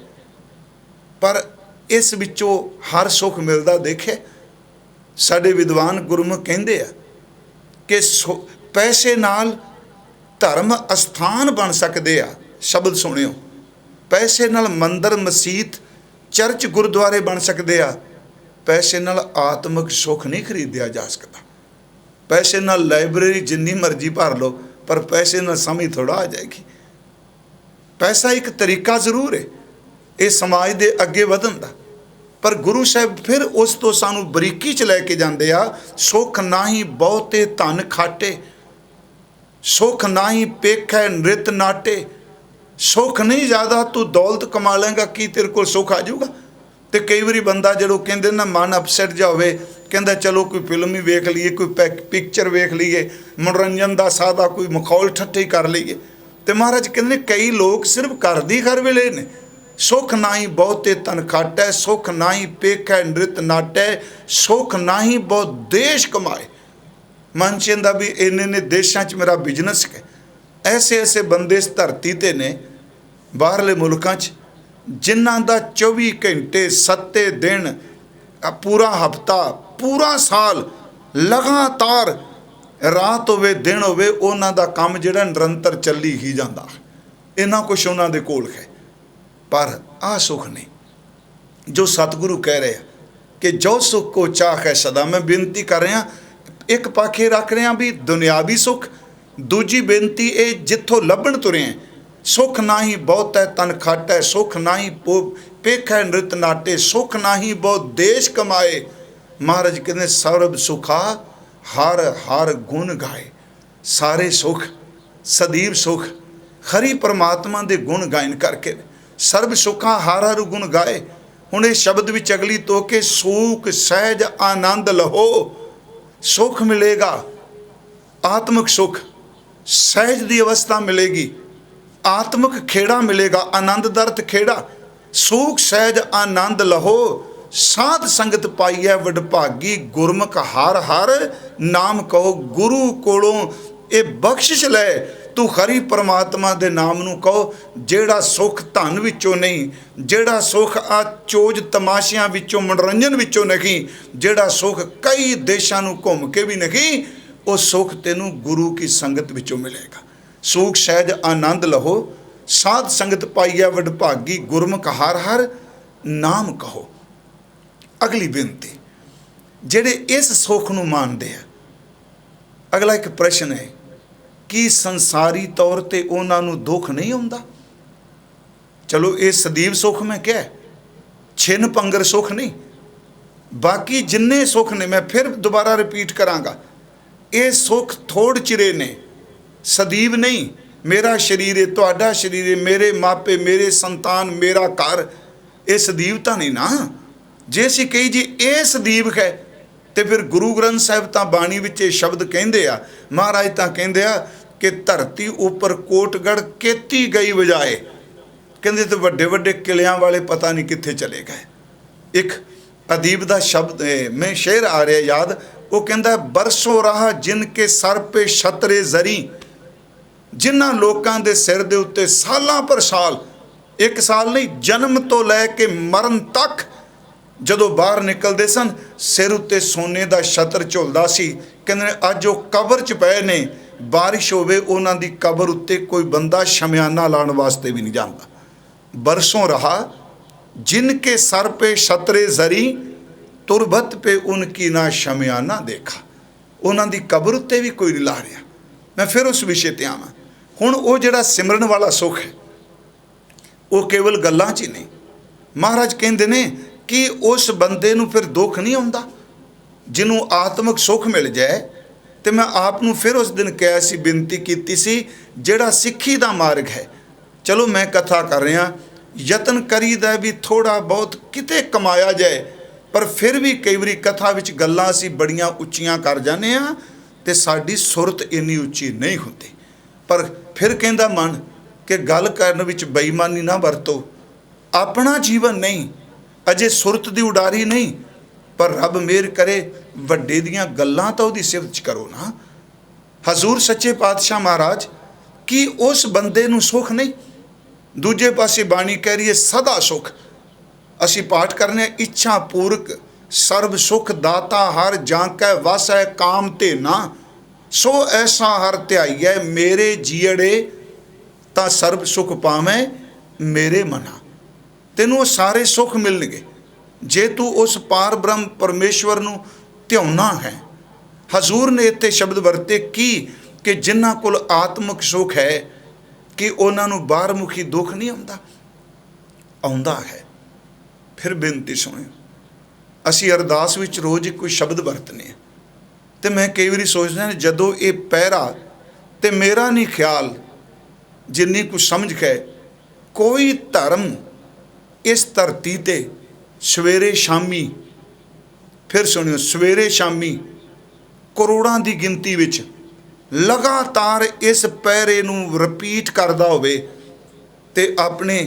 पर इस विचों हर सुख मिलदा देखे। साडे विद्वान गुरमुख कहंदे आ कि पैसे नाल धर्म अस्थान बन सकते आ। शब्द सुनियो, पैसे नाल मंदिर मसीत चर्च गुरुद्वारे बन सकते आ। पैसे नाल आत्मक सुख नहीं खरीदिया जा सकता। पैसे नाल लाइब्रेरी जिन्नी मर्जी भर लो, पर पैसे नाल समझ थोड़ा आ जाएगी। पैसा एक तरीका जरूर है ये समाज के अगे वधन दा, पर गुरु साहब फिर उस तो सानू बरीकी च लैके जाते आ। सुख ना ही बहुते धन खाटे, सुख ना ही पेखै नृत नाटे। सुख नहीं ज़्यादा तू दौलत कमा लेंगा कि तेरे को सुख आ जाऊगा। तो कई बार बंदा जो कहते ना मन अपसैट जा होवे, कहता चलो कोई फिल्म ही वेख लीए, कोई पिक्चर वेख लीए, मनोरंजन का सादा कोई मखौल ठट्ठे कर लीए। तो महाराज कहते कई लोग सिर्फ घर दी घर वेले ने। सुख ना ही बहुते तन खाटै, सुख ना ही पेखै नृत नाटै, सुख ना ही बहुत देश कमाए। मन चिंदा भी इन्ने ने देशों च मेरा बिजनेस है, ऐसे ऐसे बंदे इस धरती ते ने बाहरले मुल्कां 'च जिन्हां दा 24 घंटे 7 दिन पूरा हफ्ता पूरा साल लगातार रात होवे दिन होवे उन्हां दा काम जिहड़ा निरंतर ਚੱਲੀ ही जांदा। इन्ना कुछ उन्हां दे कोल है। पर आ सुख नहीं जो सतगुरु कह रहे हैं कि जो सुख को चाह है सदा। मैं बेनती कर रहा एक पाखे रख रहा भी दुनियावी सुख, दूजी बेनती ये जिथों लभण तुरे हैं सुख ना ही बहुत है तन खट है, सुख ना ही पेख है नृत नाटे, सुख ना ही बहुत देश कमाए। महाराज कहते सर्व सुखा हर हर गुण गाए। सारे सुख सदीव सुख खरी परमात्मा के गुण गायन करके सर्व सुखा हर हर गुण गाए। हुण इस शब्द विच अगली तो के सूख सहज आनंद लहो। सुख मिलेगा, आत्मिक सुख, सहज की अवस्था मिलेगी, आत्मिक खेड़ा मिलेगा। आनंद दर्थ खेड़ा, सूख सहज आनंद लहो। साध संगत पाई है वडभागी, गुरमुख हर हर नाम कहो। गुरु कोलों ये बख्शिश लै तू खरी परमात्मा दे नाम नू कहो। जेड़ा सुख धन विचों नहीं, जेड़ा सुख आ चोज तमाशियां विचों मनोरंजन विचों नहीं, जेड़ा सुख कई देशां नू घूम के भी नहीं, वो सुख तेनू गुरु की संगत विचों मिलेगा। सूख सहज आनंद लहो, साध संगत पाईया वडभागी, गुरमुख हर हर नाम कहो। अगली बेनती जेड़े इस सुख नू मानते हैं, अगला एक प्रश्न है कि संसारी तौर ते उन्हां नू दुख नहीं आउंदा? चलो ये सदीव सुख मैं क्या छिन पंगर सुख नहीं, बाकी जिन्ने सुख ने मैं फिर दोबारा रिपीट करांगा, ये सुख थोड़ चिरे ने, सदीव नहीं। मेरा शरीर है, तुहाडा शरीर है, मेरे मापे, मेरे संतान, मेरा घर, ये सदीवता नहीं ना। जे असीं कही जी ये सदीव है तो फिर गुरु ग्रंथ साहिब तो बाणी विच शब्द कहिंदे आ, महाराज तो कहिंदे आ कि धरती उपर कोटगढ़ केती गई बजाए। कहंदे तो वड्डे वड्डे किलियां वाले पता नहीं कित्थे चले गए। एक अदीब दा शब्द में शेर आ रहा याद, वो कहंदा बरसों रहा जिनके सर पे छतरे जरी। जिन्हां लोकां दे सिर दे उत्ते सालां पर साल, एक साल नहीं जन्म तो लैके मरण तक जदों बाहर निकलते सन सिर उत्ते सोने का छतर झुलदा सी। कहंदे अज वो कबर च पए ने, बारिश होवे उन्हां दी कबर उत्ते कोई बंदा शमियाना लाने वास्ते भी नहीं जाता। बरसों रहा जिनके सर पे छतरे जरी, तुरबत पे उनकी ना शमियाना देखा। उन्हां दी कबर उत्ते भी कोई नहीं ला रहा। मैं फिर उस विषय ते आवां। हुण वो जिहड़ा सिमरन वाला सुख है वो केवल गल्लां च ही नहीं। महाराज कहंदे ने कि उस बंदे नूं फिर दुख नहीं आउंदा जिन्हों आत्मिक सुख मिल जाए। तो मैं आप नूं फिर उस दिन कहा सी, बेनती कीती सी, जिहड़ा सिੱਖੀ दा मार्ग है। चलो मैं कथा कर रहा, यतन करीदा भी थोड़ा बहुत किते कमाया जाए, पर फिर भी कई बारी कथा विच गल्लां असीं बड़ियां उच्चियां कर जाने आ ते साडी सुरत इन्नी उच्ची नहीं हुंदी। पर फिर कहंदा मन कि गल करन विच बेईमानी ना वरतो। अपना जीवन नहीं, अजे सुरत दी उडारी नहीं, पर रब मेहर करे वड्डे दियां गल्लां तां उहदी सिफत च करो ना। हजूर सच्चे पातशाह महाराज कि उस बंदे नूं सुख नहीं। दूजे पासे बाणी कह रही है सदा सुख। असी पाठ करने इच्छा पूरक सर्व सुख दाता हर जांकै वस है काम ते ना। सो ऐसा हर ध्याईऐ मेरे जीअड़े तां सर्व सुख पावें मेरे मना। तेनों सारे सुख मिलणगे जे तू उस पार ब्रह्म परमेश्वर नूं ध्याउना है। हजूर ने इत्थे शब्द वरते कि जिन्हां कोल आत्मिक सुख है कि उन्हां नूं बाहरमुखी दुख नहीं आउंदा, आउंदा है। फिर बेनती सुनियो, असी अरदास विच रोज़ कोई शब्द वरतने तो मैं कई बारी सोचदा जदों ये पहरा तो मेरा नहीं ख्याल जिन्नी कुछ समझ के कोई धर्म इस धरती ते सवेरे शामी, फिर सुनियो सवेरे शामी करोड़ां दी गिनती विच लगातार इस पैरे नूं रिपीट करदा होवे ते अपने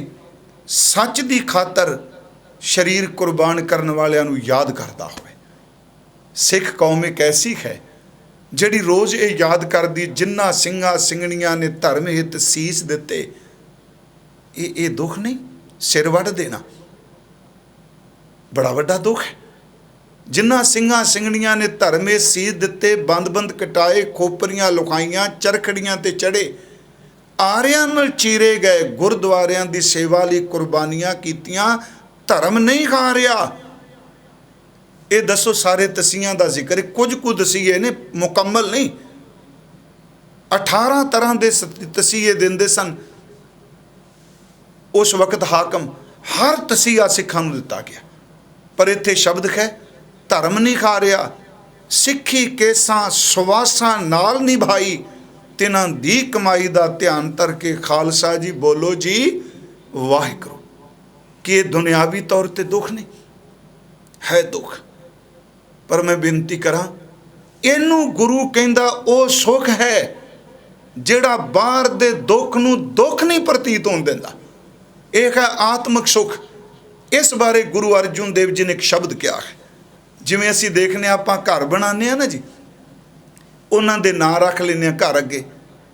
सच दी खातर शरीर कुर्बान करने वालियां नूं याद करदा होवे। सिख कौम एक ऐसी है ਜਿਹੜੀ ਰੋਜ਼ ਇਹ ਯਾਦ ਕਰਦੀ, ਜਿਨ੍ਹਾਂ ਸਿੰਘਾਂ ਸਿੰਘਣੀਆਂ ਨੇ ਧਰਮ ਹਿੱਤ ਸੀਸ ਦਿੱਤੇ। ਇਹ ਦੁੱਖ ਨਹੀਂ? ਸਿਰ ਵੱਢ ਦੇਣਾ ਬੜਾ ਵੱਡਾ ਦੁੱਖ ਹੈ। ਜਿਨ੍ਹਾਂ ਸਿੰਘਾਂ ਸਿੰਘਣੀਆਂ ਨੇ ਧਰਮੇ ਸੀਸ ਦਿੱਤੇ, ਬੰਦ ਕਟਾਏ, ਖੋਪਰੀਆਂ ਲੁਕਾਈਆਂ, ਚਰਖੜੀਆਂ ਤੇ ਚੜੇ, ਆਰਿਆਂ ਨਾਲ ਚੀਰੇ ਗਏ, ਗੁਰਦੁਆਰਿਆਂ ਦੀ ਸੇਵਾ ਲਈ ਕੁਰਬਾਨੀਆਂ ਕੀਤੀਆਂ, ਧਰਮ ਨਹੀਂ ਖਾ ਰਿਹਾ। ਇਹ ਦੱਸੋ, ਸਾਰੇ ਤਸੀਆਂ ਦਾ ਜ਼ਿਕਰ, ਕੁਝ ਕੁ ਤਸੀਹੇ ਨੇ, ਮੁਕੰਮਲ ਨਹੀਂ। 18 ਤਰ੍ਹਾਂ ਦੇ ਤਸੀਹੇ ਦਿੰਦੇ ਸਨ ਉਸ ਵਕਤ ਹਾਕਮ। ਹਰ ਤਸੀਹਾ ਸਿੱਖਾਂ ਨੂੰ ਦਿੱਤਾ ਗਿਆ, ਪਰ ਇੱਥੇ ਸ਼ਬਦ ਹੈ ਧਰਮ ਨਹੀਂ ਖਾ ਰਿਹਾ। ਸਿੱਖੀ ਕੇਸਾਂ ਸੁਵਾਸਾਂ ਨਾਲ ਨਿਭਾਈ, ਤਿਨਾਂ ਦੀ ਕਮਾਈ ਦਾ ਧਿਆਨ ਧਰ ਕੇ ਖਾਲਸਾ ਜੀ ਬੋਲੋ ਜੀ ਵਾਹਿਗੁਰੂ। ਕਿ ਇਹ ਦੁਨਿਆਵੀ ਤੌਰ ਤੇ ਦੁੱਖ ਨਹੀਂ ਹੈ, ਦੁੱਖ। ਪਰ ਮੈਂ ਬੇਨਤੀ ਕਰਾਂ, ਇਹਨੂੰ ਗੁਰੂ ਕਹਿੰਦਾ ਉਹ ਸੁੱਖ ਹੈ ਜਿਹੜਾ ਬਾਹਰ ਦੇ ਦੁੱਖ ਨੂੰ ਦੁੱਖ ਨਹੀਂ ਪ੍ਰਤੀਤ ਹੋਣ ਦਿੰਦਾ। ਇਹ ਹੈ ਆਤਮਿਕ ਸੁੱਖ। ਇਸ ਬਾਰੇ ਗੁਰੂ ਅਰਜਨ ਦੇਵ ਜੀ ਨੇ ਇੱਕ ਸ਼ਬਦ ਕਿਹਾ ਹੈ। ਜਿਵੇਂ ਅਸੀਂ ਦੇਖਦੇ ਹਾਂ, ਆਪਾਂ ਘਰ ਬਣਾਉਂਦੇ ਹਾਂ ਨਾ ਜੀ, ਉਹਨਾਂ ਦੇ ਨਾਂ ਰੱਖ ਲੈਂਦੇ ਹਾਂ ਘਰ ਅੱਗੇ।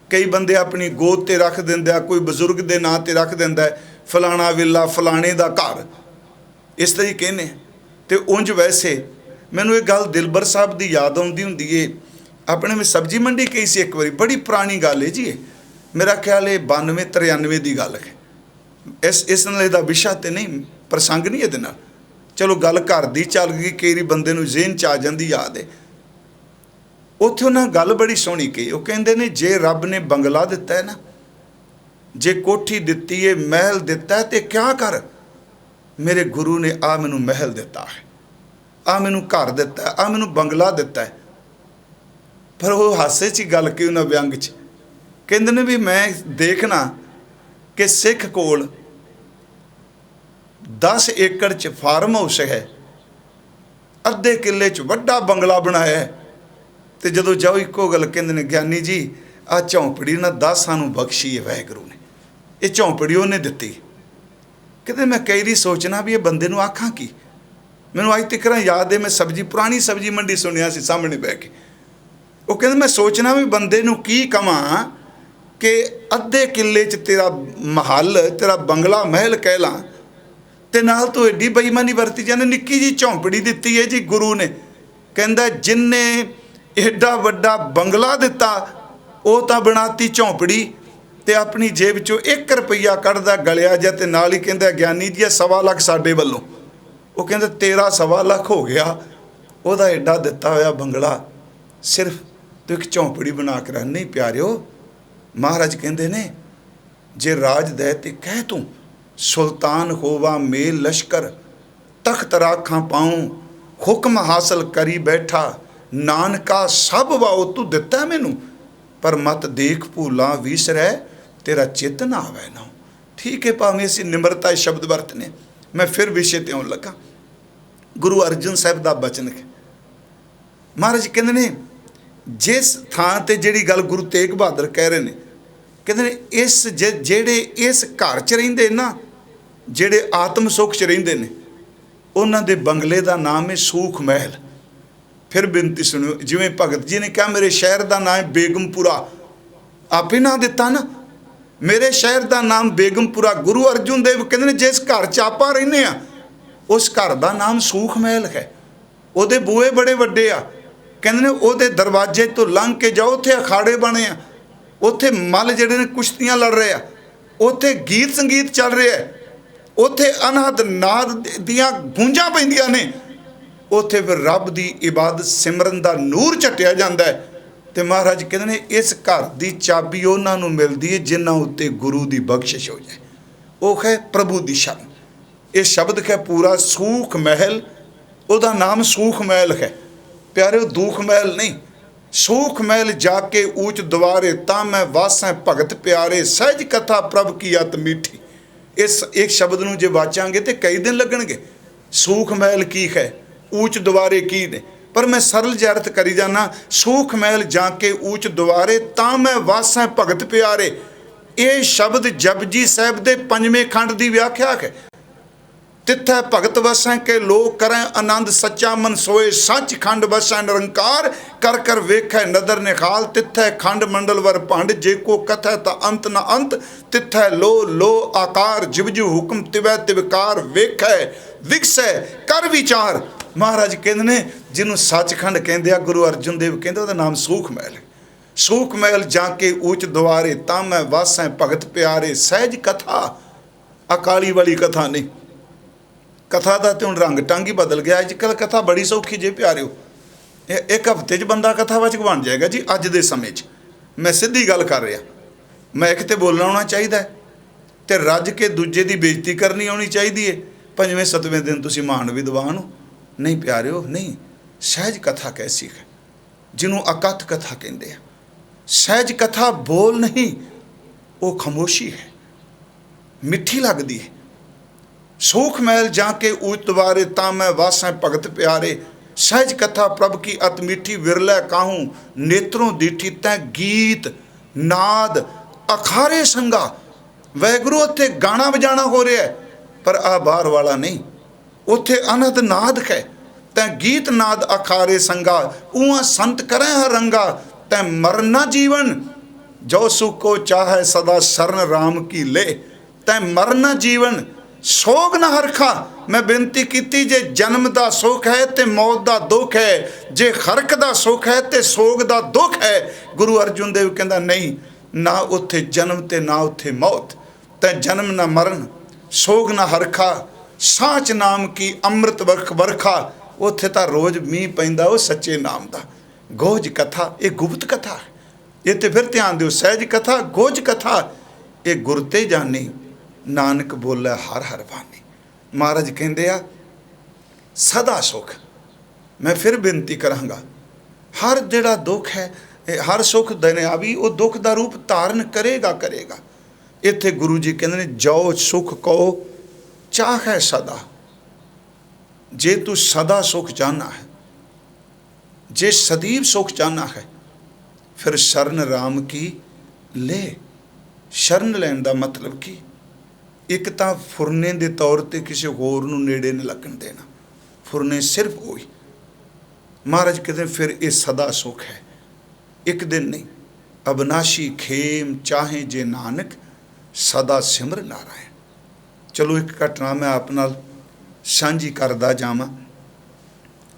ਕਈ ਬੰਦੇ ਆਪਣੀ ਗੋਦ ਤੇ ਰੱਖ ਦਿੰਦੇ ਆ, ਕੋਈ ਬਜ਼ੁਰਗ ਦੇ ਨਾਂ ਤੇ ਰੱਖ ਦਿੰਦਾ, ਫਲਾਣਾ ਵਿਲਾ, ਫਲਾਣੇ ਦਾ ਘਰ, ਇਸ ਤਰ੍ਹਾਂ ਹੀ ਕਹਿੰਦੇ। ਤੇ ਉਂਝ ਵੈਸੇ ਮੈਨੂੰ ਇਹ ਗੱਲ ਦਿਲਬਰ ਸਾਹਿਬ ਦੀ ਯਾਦ ਆਉਂਦੀ ਹੁੰਦੀ ਏ। ਆਪਣੇ ਵਿੱਚ ਸਬਜ਼ੀ ਮੰਡੀ ਗਈ ਸੀ ਇੱਕ ਵਾਰੀ, ਬੜੀ ਪੁਰਾਣੀ ਗੱਲ ਹੈ ਜੀ ਇਹ, ਮੇਰਾ ਖਿਆਲ ਇਹ 92-93 ਦੀ ਗੱਲ ਹੈ। ਇਸ ਨਾਲ ਇਹਦਾ ਵਿਸ਼ਾ ਤੇ ਨਹੀਂ, ਪ੍ਰਸੰਗ ਨਹੀਂ ਇਹਦੇ ਨਾਲ, ਚਲੋ ਗੱਲ ਘਰ ਦੀ ਚੱਲ ਗਈ, ਕਈ ਵਾਰੀ ਬੰਦੇ ਨੂੰ ਜ਼ਿਹਨ 'ਚ ਆ ਜਾਂਦੀ ਯਾਦ ਹੈ। ਉੱਥੇ ਉਹਨਾਂ ਗੱਲ ਬੜੀ ਸੋਹਣੀ ਕਹੀ। ਉਹ ਕਹਿੰਦੇ ਨੇ, ਜੇ ਰੱਬ ਨੇ ਬੰਗਲਾ ਦਿੱਤਾ ਹੈ ਨਾ, ਜੇ ਕੋਠੀ ਦਿੱਤੀ ਹੈ, ਮਹਿਲ ਦਿੱਤਾ ਹੈ, ਤੇ ਕਿਆ ਕਰ, ਮੇਰੇ ਗੁਰੂ ਨੇ ਆ ਮੈਨੂੰ ਮਹਿਲ ਦਿੱਤਾ ਹੈ, ਆ ਮੈਨੂੰ ਘਰ ਦਿੱਤਾ, ਆ ਮੈਨੂੰ ਬੰਗਲਾ ਦਿੱਤਾ ਹੈ। ਪਰ ਉਹ ਹਾਸੇ 'ਚ ਗੱਲ ਕੀ, ਉਹਨਾਂ ਵਿਅੰਗ 'ਚ ਕਹਿੰਦੇ ਨੇ ਵੀ ਮੈਂ ਦੇਖਣਾ ਕਿ ਸਿੱਖ ਕੋਲ 10 ਏਕੜ 'ਚ ਫਾਰਮ ਹਾਊਸ ਹੈ, ਅੱਧੇ ਕਿੱਲੇ 'ਚ ਵੱਡਾ ਬੰਗਲਾ ਬਣਾਇਆ ਹੈ, ਤੇ ਜਦੋਂ ਜਾਓ ਇੱਕੋ ਗੱਲ ਕਹਿੰਦੇ ਨੇ, ਗਿਆਨੀ ਜੀ ਆਹ ਝੌਂਪੜੀ ਨਾ 10 ਸਾਨੂੰ ਬਖਸ਼ੀ ਹੈ ਵਾਹਿਗੁਰੂ ਨੇ, ਇਹ ਝੌਂਪੜੀ ਉਹਨੇ ਦਿੱਤੀ। ਕਹਿੰਦੇ ਮੈਂ ਕਈ ਵਾਰੀ ਸੋਚਣਾ ਵੀ ਇਹ ਬੰਦੇ ਨੂੰ ਆਖਾਂ ਕੀ। ਮੈਨੂੰ ਅੱਜ ਤੱਕ ਯਾਦ ਹੈ, ਮੈਂ ਪੁਰਾਣੀ ਸਬਜ਼ੀ ਮੰਡੀ ਸੁਣਿਆ ਸੀ ਸਾਹਮਣੇ ਬਹਿ ਕੇ। ਉਹ ਕਹਿੰਦੇ ਮੈਂ ਸੋਚਣਾ ਵੀ ਬੰਦੇ ਨੂੰ ਕੀ ਕਵਾਂ ਕਿ ਅੱਧੇ ਕਿੱਲੇ 'ਚ ਤੇਰਾ ਮਹੱਲ, ਤੇਰਾ ਬੰਗਲਾ ਮਹਿਲ ਕਹਿ ਲਾਂ, ਤੇ ਨਾਲ ਤੂੰ ਐਡੀ ਬੇਈਮਾਨੀ ਵਰਤੀ ਜਾਂਦੇ, ਨਿੱਕੀ ਜੀ ਝੌਂਪੜੀ ਦਿੱਤੀ ਹੈ ਜੀ ਗੁਰੂ ਨੇ। ਕਹਿੰਦਾ ਜਿੰਨੇ ਐਡਾ ਵੱਡਾ ਬੰਗਲਾ ਦਿੱਤਾ, ਉਹ ਤਾਂ ਬਣਾਤੀ ਝੌਂਪੜੀ, ਤੇ ਆਪਣੀ ਜੇਬ 'ਚੋਂ 1 ਰੁਪਈਆ ਕੱਢਦਾ ਗਲਿਆ ਜਾ, ਤੇ ਨਾਲ ਹੀ ਕਹਿੰਦਾ ਗਿਆਨੀ ਜੀ 1.25 ਲੱਖ ਸਾਡੇ ਵੱਲੋਂ। ਉਹ ਕਹਿੰਦਾ ਤੇਰਾ 1.25 ਲੱਖ ਹੋ ਗਿਆ, ਉਹਦਾ ਐਡਾ ਦਿੱਤਾ ਹੋਇਆ ਬੰਗਲਾ, ਸਿਰਫ ਤੂੰ ਇੱਕ ਝੌਂਪੜੀ ਬਣਾ ਕੇ ਰਹਿ। ਨਹੀਂ ਪਿਆਰਿਓ, ਮਹਾਰਾਜ ਕਹਿੰਦੇ ਨੇ, ਜੇ ਰਾਜ ਦੇ ਤੇ ਕਹਿ ਤੂੰ, ਸੁਲਤਾਨ ਹੋਵਾ ਮੇਲ ਲਸ਼ਕਰ, ਤਖਤ ਰਾਖਾਂ ਪਾਉਂ, ਹੁਕਮ ਹਾਸਲ ਕਰੀ ਬੈਠਾ, ਨਾਨਕਾ ਸਭ ਵਾਓ ਤੂੰ ਦਿੱਤਾ ਮੈਨੂੰ, ਪਰ ਮਤ ਦੇਖ ਭੂਲਾਂ ਵਿਸਰੈ, ਤੇਰਾ ਚਿੱਤ ਨਾ ਆਵੇ ਨਾ। ਠੀਕ ਹੈ, ਭਾਵੇਂ ਅਸੀਂ ਨਿਮਰਤਾ ਸ਼ਬਦ ਵਰਤਨੇ। ਮੈਂ ਫਿਰ ਵਿਸ਼ੇ ਤੇ ਆਉਣ ਲੱਗਾ। ਗੁਰੂ ਅਰਜਨ ਸਾਹਿਬ ਦਾ ਬਚਨ ਹੈ। ਮਹਾਰਾਜ ਕਹਿੰਦੇ ਨੇ, ਜਿਸ ਥਾਂ ਤੇ ਜਿਹੜੀ ਗੱਲ ਗੁਰੂ ਤੇਗ ਬਹਾਦਰ ਕਹਿ ਰਹੇ ਨੇ, ਕਹਿੰਦੇ ਨੇ ਇਸ ਜਿਹੜੇ ਇਸ ਘਰ 'ਚ ਰਹਿੰਦੇ ਨਾ, ਜਿਹੜੇ ਆਤਮ ਸੁੱਖ 'ਚ ਰਹਿੰਦੇ ਨੇ, ਉਹਨਾਂ ਦੇ ਬੰਗਲੇ ਦਾ ਨਾਮ ਹੈ ਸੂਖ ਮਹਿਲ। ਫਿਰ ਬੇਨਤੀ ਸੁਣਿਓ, ਜਿਵੇਂ ਭਗਤ ਜੀ ਨੇ ਕਿਹਾ ਮੇਰੇ ਸ਼ਹਿਰ ਦਾ ਨਾਮ ਹੈ ਬੇਗਮਪੁਰਾ, ਆਪੇ ਨਾਂ ਦਿੱਤਾ ਨਾ, ਮੇਰੇ ਸ਼ਹਿਰ ਦਾ ਨਾਮ ਬੇਗਮਪੁਰਾ। ਗੁਰੂ ਅਰਜਨ ਦੇਵ ਕਹਿੰਦੇ ਨੇ ਜਿਸ ਘਰ 'ਚ ਆਪਾਂ ਰਹਿੰਦੇ ਆ, ਉਸ ਘਰ ਦਾ ਨਾਮ ਸੂਖ ਮਹਿਲ ਹੈ। ਉਹਦੇ ਬੂਹੇ ਬੜੇ ਵੱਡੇ ਆ, ਕਹਿੰਦੇ ਨੇ ਉਹਦੇ ਦਰਵਾਜ਼ੇ ਤੋਂ ਲੰਘ ਕੇ ਜਾਓ, ਉੱਥੇ ਅਖਾੜੇ ਬਣੇ ਆ, ਉੱਥੇ ਮੱਲ ਜਿਹੜੇ ਨੇ ਕੁਸ਼ਤੀਆਂ ਲੜ ਰਹੇ ਆ, ਉੱਥੇ ਗੀਤ ਸੰਗੀਤ ਚੱਲ ਰਿਹਾ, ਉੱਥੇ ਅਨਹਦ ਨਾਦ ਦੀਆਂ ਗੂੰਜਾਂ ਪੈਂਦੀਆਂ ਨੇ, ਉੱਥੇ ਫਿਰ ਰੱਬ ਦੀ ਇਬਾਦਤ ਸਿਮਰਨ ਦਾ ਨੂਰ ਝੱਟਿਆ ਜਾਂਦਾ ਹੈ। ਤੇ ਮਹਾਰਾਜ ਕਹਿੰਦੇ ਨੇ ਇਸ ਘਰ ਦੀ ਚਾਬੀ ਉਹਨਾਂ ਨੂੰ ਮਿਲਦੀ ਹੈ ਜਿਨ੍ਹਾਂ ਉੱਤੇ ਗੁਰੂ ਦੀ ਬਖਸ਼ਿਸ਼ ਹੋ ਜਾਏ, ਉਹ ਹੈ ਪ੍ਰਭੂ ਦੀ ਸ਼ਰਨ। ਇਹ ਸ਼ਬਦ ਹੈ ਪੂਰਾ ਸੂਖ ਮਹਿਲ, ਉਹਦਾ ਨਾਮ ਸੂਖ ਮਹਿਲ ਹੈ ਪਿਆਰਿਓ, ਦੁੱਖ ਮਹਿਲ ਨਹੀਂ। ਸੂਖ ਮਹਿਲ ਜਾ ਕੇ ਊਚ ਦੁਆਰੇ, ਤਾਂ ਮੈਂ ਵਾਸਾਂ ਭਗਤ ਪਿਆਰੇ, ਸਹਿਜ ਕਥਾ ਪ੍ਰਭ ਕੀ ਅਤ ਮੀਠੀ। ਇਸ ਇੱਕ ਸ਼ਬਦ ਨੂੰ ਜੇ ਵਾਚਾਂਗੇ ਤੇ ਕਈ ਦਿਨ ਲੱਗਣਗੇ। ਸੂਖ ਮਹਿਲ ਕੀ ਹੈ, ਊਚ ਦੁਆਰੇ ਕੀ ਨੇ, ਪਰ ਮੈਂ ਸਰਲ ਜਰਤ ਕਰੀ ਜਾਣਾ। ਸੂਖ ਮਹਿਲ ਜਾ ਕੇ ਊਚ ਦੁਆਰੇ, ਤਾਂ ਮੈਂ ਵਾਸਾਂ ਭਗਤ ਪਿਆਰੇ। ਇਹ ਸ਼ਬਦ ਜਪਜੀ ਸਾਹਿਬ ਦੇ 5ਵੇਂ ਖੰਡ ਦੀ ਵਿਆਖਿਆ ਹੈ। तिथै भगत वसै के लोग करें आनंद, सच्चा मन सोए सच खंड वसै निरंकार, कर कर वेखै नदर निखाल, तिथै खंड मंडल वर भंड, जे को कथै ता अंत न अंत, तिथै लो लो आकार, जिव जिव हुक्म तिवै तिवकार, वेखै विकसै कर विचार। महाराज कहते ने जिन्हों सचखंड कहते आ, गुरु अर्जुन देव कहते ਉਹਦਾ नाम सूख महल है। सूख महल जाके ऊच द्वारे, तामै वासै भगत प्यारे, सहज कथा अकाली वाली कथा नहीं। कथा का तो हूँ रंग टंग ही बदल गया। अजकल कथा बड़ी सौखी जे प्यारिओ, एक हफ्ते च बंदा कथावाचक बन जाएगा जी। अज के समय मैं सीधी गल कर रहा, मैं एक तो बोलना आना चाहिए तो रज के दूजे की बेइज्जती करनी आनी चाहिए है। पंजवें सतवें दिन तुसी महान विद्वान हो, नहीं प्यारिओ नहीं। सहज कथा कैसी है जिन्हों अकथ कथा कहते हैं। सहज कथा बोल नहीं, वो खामोशी है, मिठी लगती है। सूख महल जाके ऊच द्वारे, तामै वासै भगत प्यारे, सहज कथा प्रभ की अत मीठी, विरलै काहूँ नेत्रों दीठी, तै गीत नाद अखारे संगा। वैगुरु उत्थे गाना बजाना हो रहा है, पर आ बाहर वाला नहीं। उत्थे अनहद नाद है, तै गीत नाद अखारे संगा, उहाँ संत करें हर रंगा, तै मरना जीवन, जो सुख को चाहे सदा शरण राम की ले, तै मरना जीवन सोग ना हरखा। मैं बेनती की जे जन्म का सुख है तो मौत का दुख है, जे हरक का सुख है तो सोग का दुख है। गुरु अर्जुन देव कहता नहीं, ना उत्थे जन्म ते ना उत्थे मौत, तै जन्म ना मरण सोग ना हरखा, साच नाम की अमृत वर्ख वर्खा। उत्थे तो रोज़ मीह पैंदा वो सच्चे नाम का। गोज कथा ये गुप्त कथा है, ये तो फिर ध्यान दो। सहज कथा गोज कथा ये गुरते जानी, नानक बोले हर हर बानी। महाराज कहते आ सदा सुख। मैं फिर बेनती करांगा, हर जिहड़ा दुख है, हर सुख दुनियावी वो दुख का रूप धारण करेगा करेगा। इत्थे गुरु जी कहते हैं जो सुख को चाहे सदा। जे तू सदा सुख चाहना है, जे सदैव सुख चाहना है, फिर शरण राम की ले। शरण लैन का मतलब की एक तो फुरने के तौर पर किसी होर नूं नेड़े नहीं लगन देना, फुरने सिर्फ वही। महाराज कहते फिर ये सदा सुख है, एक दिन नहीं। अविनाशी खेम चाहे जे नानक, सदा सिमर नारायण। चलो एक घटना मैं आप नाल सांझी करदा जावां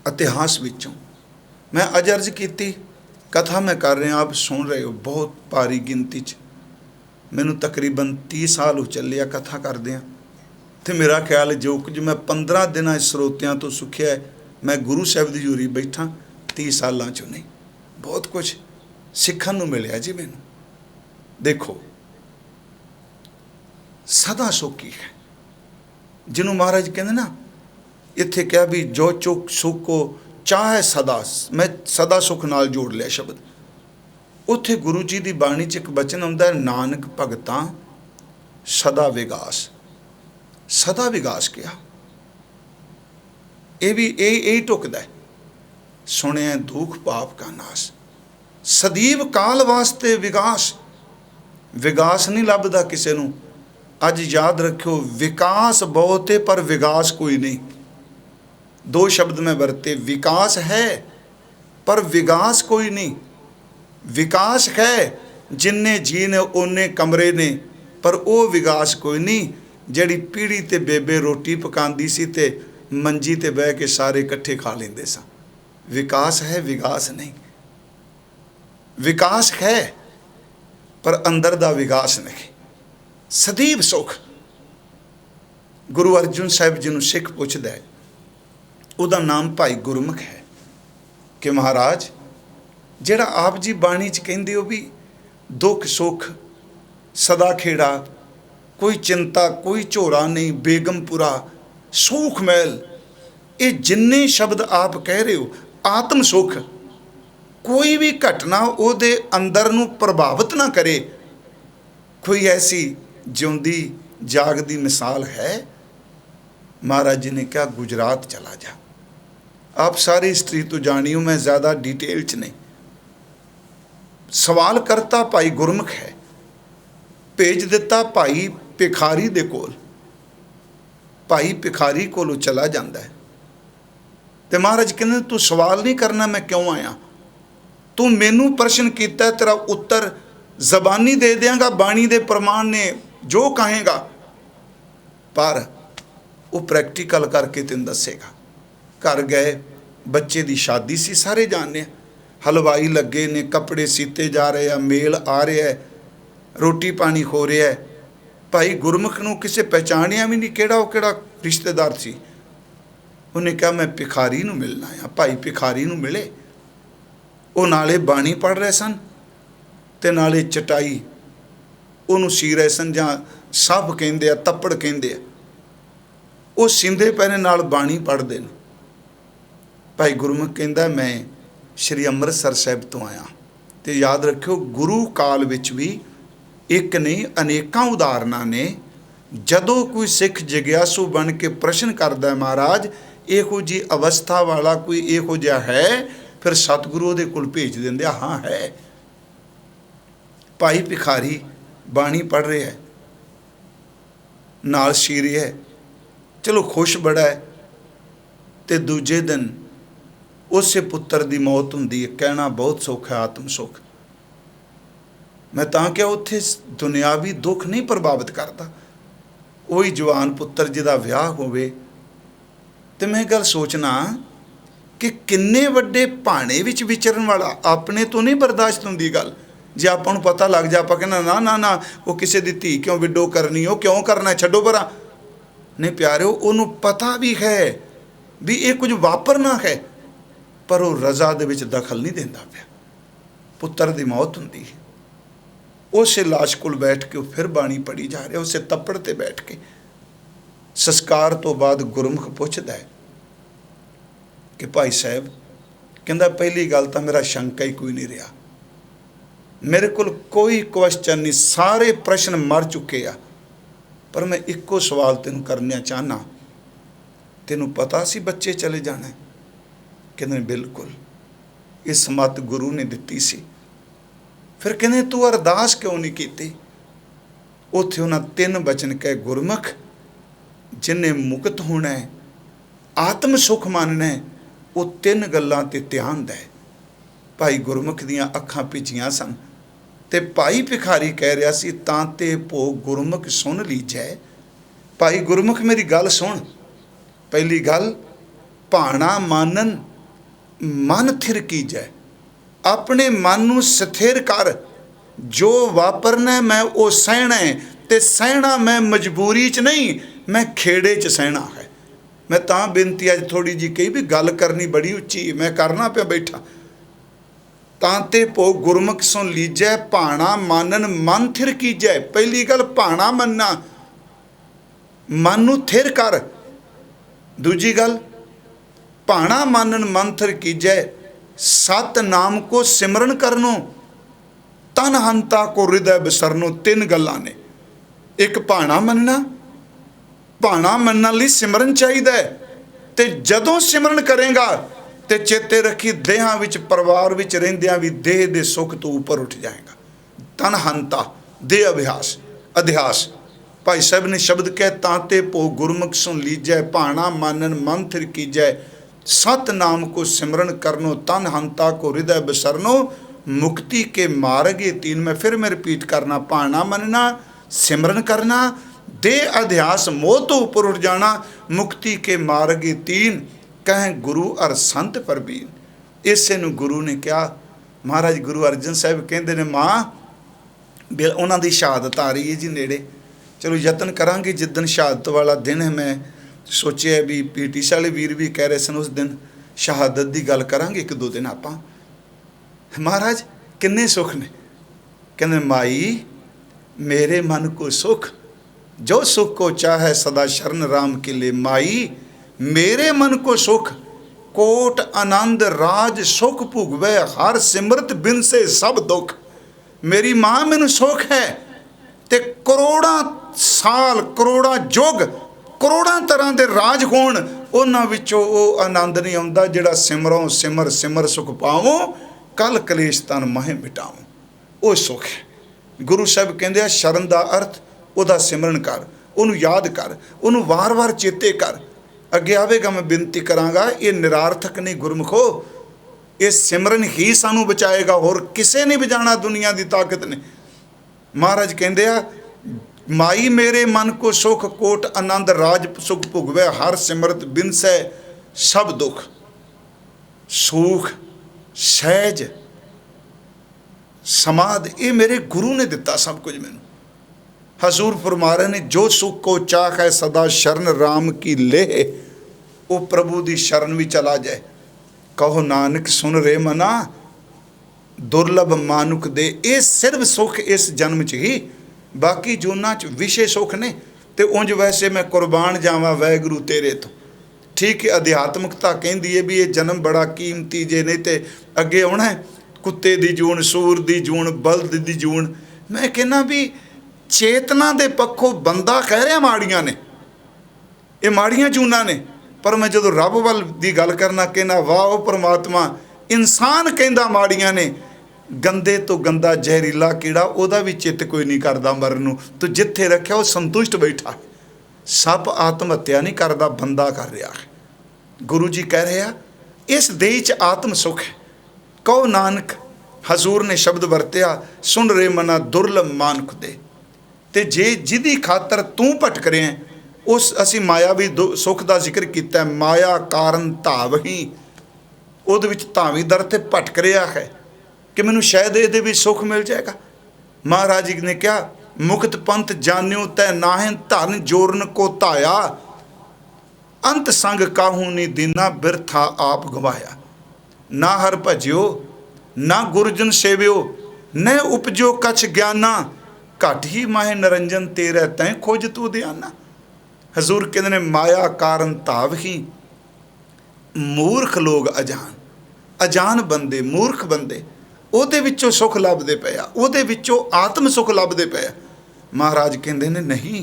इतिहास विचों। मैं अज अर्ज की कथा मैं कर रहा, आप सुन रहे हो बहुत भारी गिनती च। मैनू तकरीबन 30 साल हो चले कथा करदियां, तो मेरा ख्याल जो कुछ मैं 15 दिन स्रोतियां तो सुखिया है, मैं गुरु साहब की हजूरी बैठा 30 सालों चो नहीं। बहुत कुछ सीखण नूं मिलिया जी मैनू। देखो सदा सुखी है जिन्हों महाराज कहते ना, इत्थे क्या भी जो चुक सुख को चाहे सदा, मैं सदा सुख नाल जोड़ लिया शब्द। उत्थे गुरु जी की बाणी च एक बचन आउंदा है, नानक भगतां सदा विगास। सदा विगास किया, ये भी यही टुकदा है। सुने दुख पाप का नाश, सदैव काल वास्ते विगास। विगास नहीं लभदा किसी नूं। अज याद रखियो, विकास बहुत है पर विगास कोई नहीं। दो शब्द में वरते, विकास है पर विगास कोई नहीं। विकास है जिन्ने जी ने उन्ने कमरे ने, पर वो विकास कोई नहीं। जिहड़ी पीढ़ी ते बेबे रोटी पकांदी सी ते मंजी ते बह के सारे इकट्ठे खा लेंदे सा। विकास है, विकास नहीं। विकास है पर अंदर दा विकास नहीं। सदैव सुख। गुरु अर्जुन साहिब जी नूं सिख पुछदा है, उहदा नाम भाई गुरमुख है, कि महाराज जिहड़ा आप जी बाणी च कहंदे हो भी दुख सुख सदा खेड़ा, कोई चिंता कोई झोरा नहीं, बेगमपुरा सूख महल, ये जिन्ने शब्द आप कह रहे हो, आत्म सुख, कोई भी घटना उहदे अंदर नूं प्रभावित ना करे। कोई ऐसी जिउंदी जागदी मिसाल है? महाराज जी ने कहा गुजरात चला जा। आप सारी हिस्ट्री तो जानी हो, मैं ज़्यादा डिटेल च नहीं। सवाल करता भाई गुरमुख है, भेज दिता भाई भिखारी दे कोल। भाई भिखारी कोलों चला जाता है। तो महाराज कहते तू सवाल नहीं करना मैं क्यों आया, तू मैनू प्रश्न किया, तेरा उत्तर जबानी दे देंगा, बाणी दे प्रमाण ने जो कहेगा, पर वो प्रैक्टिकल करके तेन दसेगा। घर गए, बच्चे की शादी सी, सारे जानने, हलवाई लगे ने, कपड़े सीते जा रहे हैं, मेल आ रहा है, रोटी पानी हो रहा है। भाई गुरमुख नूं किसे पहचानिया भी नहीं केड़ा वो केड़ा रिश्तेदार सी। उन्हें कहा मैं भिखारी नूं मिलना आ। भाई भिखारी नूं मिले, वो नाले बाणी पढ़ रहे सन ते नाले चटाई उन्होंने सी रहे सन, जां सभ कहंदे आ, तप्पड़ कहंदे आ, वो सींदे पैने नाल बाणी पढ़ते हैं। भाई गुरमुख कहंदा मैं श्री अमृतसर साहिब तो आया। तो याद रखियो गुरु काल विच भी एक नहीं अनेकों उदाहरणों ने, जदों कोई सिख जिग्यासु बन के प्रश्न करता है महाराज इहो जी अवस्था वाला कोई इहो जिहा है, फिर सतगुरु उहदे कोल भेज देंदे, हाँ है। भाई भिखारी बाणी पढ़ रहा है, नाल सी रहा है, चलो खुश बड़ा है। तो दूजे दिन उस पुत्र की मौत हुंदी है। कहना बहुत सुख है आत्म सुख। मैं तां क्या उत्थे दुनियावी दुख नहीं प्रभावित करता। वही जवान पुत्र जिहदा विआह होवे, तो मैं गल सोचना कि किन्ने वड्डे भाणे विच विचरण वाला, अपने तो नहीं बर्दाश्त हुंदी गल। जे आपां नूं पता लग जा, आपां कहना ना ना ना वो किसी दी धी क्यों विडो करनी, वो क्यों करना, छड्डो परां। नहीं प्यारिओ, उहनूं पता भी है भी ये कुछ वापरना है, पर वो रज़ा दे विच दखल नहीं देंदा पिया। पुत्र की मौत हुंदी है, उस लाश कोल बैठ के फिर बाणी पढ़ी जा रहा, उस तप्पड़ ते बैठ के। संस्कार तो बाद गुरमुख पुछदा है कि भाई साहब, कहंदा पहली गल तो मेरा शंका ही कोई नहीं रहा, मेरे को कोई क्वेश्चन नहीं, सारे प्रश्न मर चुके आ, पर मैं इक्को सवाल तेन करना चाहना, तेनू पता सी बच्चे चले जाना? कहते बिल्कुल, इस मत गुरु ने दिती सी। फिर कहने तू अरदास क्यों नहीं की? उत्थे उन्हें 3 बचन कहे, गुरमुख जिन्हें मुक्त होना है, आत्म सुख मानना है, वो 3 गल्लां ते ध्यान दे। भाई गुरमुख दियां अखां भिजियां सन, ते भाई भिखारी कह रहा सी तां ते भोग गुरमुख सुन लीजै। भाई गुरमुख मेरी गल सुन। पहली गल, भाणा मानन मन थिर कीजै, अपने मन नूं स्थिर कर, जो वापरना मैं वो सहना है, ते सहना मैं मजबूरी च नहीं, मैं खेड़े च सहना है। मैं तां बेनती अज थोड़ी जी कही भी गल करनी बड़ी उच्ची, मैं करना पिया बैठा। तां ते भोग गुरमुख सुन लीजै, भाणा मानन मन थिर कीजै। पहली गल भाणा मनना, मन नूं थिर कर। दूजी गल, भाणा मानन मन थिर कीजै, सत नाम को सिमरन करनो, तन हंता को हृदय बिसरनो। 3 गल्लां ने। एक भाणा मनना, भाणा मनने लई सिमरन चाहिए, ते जदों सिमरन करेगा ते चेते रखी देहां विच परिवार विच रहिंदियां भी देह दे सुख तो ऊपर उठ जाएगा। तन हंता, देह अभ्यास अध्यास। भाई साहब ने शब्द कह, तांते भोग गुरमुख सुन लीजै, भाणा मानन मन थिर कीजै, सत नाम को सिमरन करनो, तन हंता को हृदय बिसरनो, मुक्ति के मार्ग ये 3। मैं फिर मैं रिपीट करना, भाणा मनना, सिमरन करना, देह अध्यास मोह तो ऊपर उठ जाना, मुक्ति के मार्ग ये 3। कहें गुरु अर संत परबीन। इसे नूं गुरु ने कहा। महाराज गुरु अर्जन साहब कहते हैं माँ उन्हों की शहादत आ रही है जी नेड़े, चलो यतन करांगे जिदन शहादत वाला दिन है। मैं सोचे भी पीटीसी वाले वीर भी कह रहे सन उस दिन शहादत की गल करांगे 1-2 दिन आपां। महाराज किन्ने सुख ने? कहते माई मेरे मन को सुख, जो सुख को चाहे सदा शरण राम के लिए। माई मेरे मन को सुख, कोट आनंद राज सुख भुगवे, हर सिमरत बिन से सब दुख। मेरी माँ मैनू सुख है, ते करोड़ां साल करोड़ां युग करोड़ां तरह के राज होण, उन्हां विचों वो आनंद नहीं आउंदा जिहड़ा सिमरों सिमर सिमर सुख पावों, कल कलेश तन महे मिटाऊं। वो सुख है। गुरु साहब कहंदे आ शरण का अर्थ उहदा सिमरन कर, ਉਹਨੂੰ याद कर, ਉਹਨੂੰ वार-वार चेते कर। ਅੱਗੇ ਆਵੇਗਾ मैं बेनती करांगा, ये निरार्थक नहीं गुरमुखो, ये सिमरन ही सानू बचाएगा, होर किसे नहीं बचाना दुनिया की ताकत ने। महाराज कहते आ, माई मेरे मन को सुख कोट आनंद राज सुख भुगवे, हर सिमरत बिनसै सब दुख। सुख सहज समाध ये मेरे गुरु ने दिता सब कुछ मैनू। हजूर फरमा रहे ने, जो सुख को चाह है सदा शरण राम की ले, वो प्रभु की शरण भी चला जाए। कहो नानक सुन रे मना, दुर्लभ मानुक दे। ये सिर्फ सुख इस जन्म च ही, बाकी जूना च विषय सुख ने। तो उंज वैसे मैं कुर्बान जावा वैगुरु तेरे तो। ठीक है, अध्यात्मकता कहती है भी ये जन्म बड़ा कीमती जे, नहीं तो अगे आना है कुत्ते की जून, सूर की जून, बल्द की जून। मैं कहना भी चेतना के पक्षों बंदा कह रहा माड़ियाँ ने, ये माड़ियाँ जूना ने, पर मैं जो रब वाल की गल करना कहना वाह परमात्मा, इंसान कहता माड़ियाँ ने। गंदे तो गंदा जहरीला कीड़ा, वह भी चित्त कोई नहीं करता मरन नूं, तो जिथे रखा वो संतुष्ट बैठा है। सप आत्म हत्या नहीं करता, बंदा कर रहा है। गुरु जी कह रहे हैं इस देह च आत्म सुख है। कहो नानक, हजूर ने शब्द वरत्या, सुन रे मना दुर्लभ मानुख दे। ते जे जिदी खातर तू भटक रहे हैं, उस असी मायावी सुख का जिक्र किया। माया कारण धावही, उहदे विच धावी दर ते भटक रहा है कि मैनू शायद ये भी सुख मिल जाएगा। महाराज जी ने कहा, मुक्त पंथ जान्यो तै नाहे धन जोरन को धाया, अंत संग काहू नी दीना बिरथा आप गवाया। ना हर भजियो ना गुरजन सेवियो, न उपजो कछ ज्ञाना, घट ही माहे नरंजन तेरे तैं खोज तू ध्याना। हजूर कहते ने माया कारण धाव ही, मूर्ख लोग अजान, अजान बंदे मूर्ख बंदे ਉਹਦੇ ਵਿੱਚੋਂ सुख ਲੱਭਦੇ ਪਿਆ, ਉਹਦੇ ਵਿੱਚੋਂ आत्म सुख ਲੱਭਦੇ ਪਿਆ। महाराज कहते ने नहीं,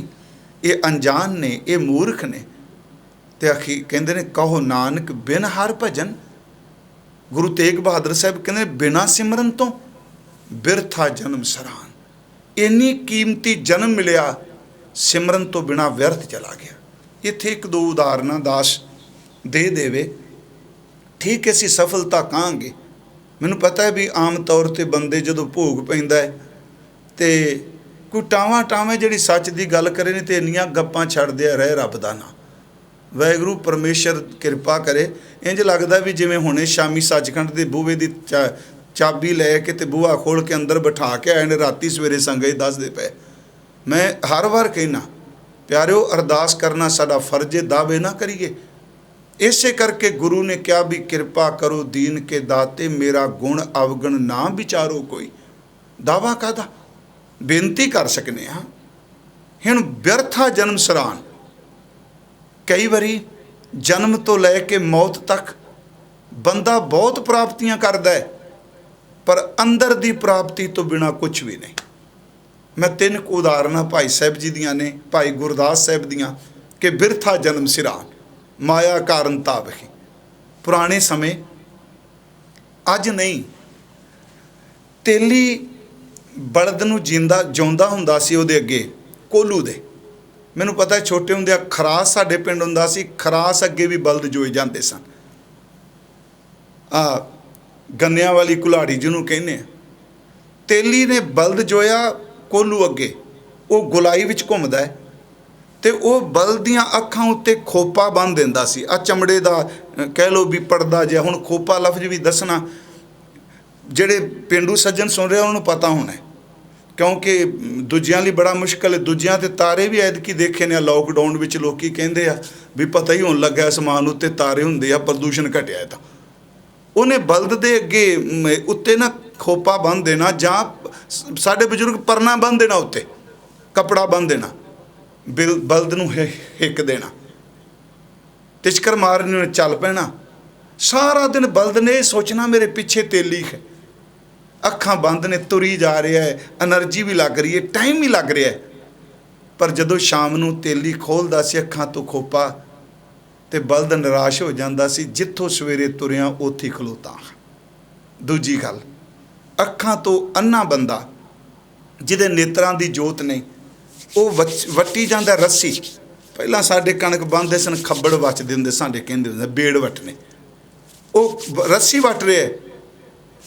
ये अनजान ने, ये मूर्ख ने। तो आखी कहते ने कहो नानक बिन हर भजन। गुरु तेग बहादुर साहब कहते बिना सिमरन तो बिरथा जन्म सरान। इन्नी कीमती जन्म मिलिया, सिमरन तो बिना व्यर्थ चला गया। इत्थे एक दो उदाहरण दास दे देवे, ठीक असी सफलता कहांगे। मैनू पता है भी आम तौर पर बंदे जो भोग पैंदा है तो कोई टावां टावें जिहड़ी सच की गल करे नहीं, तो इन्नियां गप्पां छड्डदे रहे रब दा नां। वाहिगुरू परमेश्वर किरपा करे। इंज लगदा भी जिवें हुणे शामी सचखंड के बूहे की चाबी लैके ते बूहा खोल के अंदर बिठा के आए ने, राती सवेरे संगत दसदे पे। मैं हर बार कहना प्यारिओ, अरदास करना साडा फर्ज है, दावे ना करिए। इसे करके गुरु ने कहा भी किरपा करो दीन के दाते, मेरा गुण अवगुण ना विचारो कोई। दावा कादा बेनती कर सकने हाँ। हुण व्यर्था जन्म सरान, कई बारी जन्म तो लैके मौत तक बंदा बहुत प्राप्तियां करता है, पर अंदर की प्राप्ति तो बिना कुछ भी नहीं। मैं 3 उदाहरण भाई साहब जी दियां ने, भाई गुरदास साहब दियां, कि बिरथा जन्म सिरान, माया कारण तावही। पुराने समय अज नहीं, तेली बलद नूं जिंदा जिउंदा हुंदा सी, उहदे अगे कोलू दे। मैनू पता है छोटे हुंदे खरास साडे पिंड हुंदा सी, खरास अगे भी बलद जोए जाते सन। गन्नियां वाली कुल्हाड़ी जिन्हों कहने, तेली ने बलद जोया कोलू अगे, वो गुलाई विच घुमदा है, तो वह बलद दियां अखां उत्ते खोपा बन दिंदा सी। आ चमड़े दा कह लो भी पड़दा जिहा। हुण खोपा लफ्ज़ भी दसना जिहड़े पेंडू सज्जन सुन रहे उन्होंने पता होना है, क्योंकि दूजियां लई बड़ा मुश्किल है। दूजियां ते तारे भी ऐतकी देखे ने, लॉकडाउन विच लोकी कहिंदे आ भी पता ही होण लग्या आसमान उत्ते तारे हुंदे आ, प्रदूषण घटिया है। तां उन्हें बलद दे अगे उत्ते ना खोपा बन देना, जां साडे बजुर्ग परना बन देना, उत्ते कपड़ा बन देना, बलद नूं हिक देना, तिचकर मारने चल पैना। सारा दिन बलद ने सोचना मेरे पीछे तेली है, अखां बंद ने, तुरी जा रहा है, एनर्जी भी लग रही है, टाइम भी लग रहा है। पर जदों शाम नूं तेली खोलदा सी अखां तो खोपा, तो बलद निराश हो जाता सी, जिथों सवेरे तुरिया उत्थे खलोता। दूजी गल, अखां तो अन्ना बंदा जिहदे नेत्रां दी जोत नहीं, ਉਹ ਵੱਟੀ ਜਾਂਦਾ ਰੱਸੀ। ਪਹਿਲਾਂ ਸਾਡੇ ਕਣਕ ਬੰਨ੍ਹਦੇ ਸਨ, ਖੱਬੜ ਵੱਟਦੇ ਹੁੰਦੇ, ਸਾਡੇ ਕਹਿੰਦੇ ਹੁੰਦੇ ਬੇੜ ਵੱਟਣੇ। ਉਹ ਰੱਸੀ ਵੱਟ ਰਿਹਾ,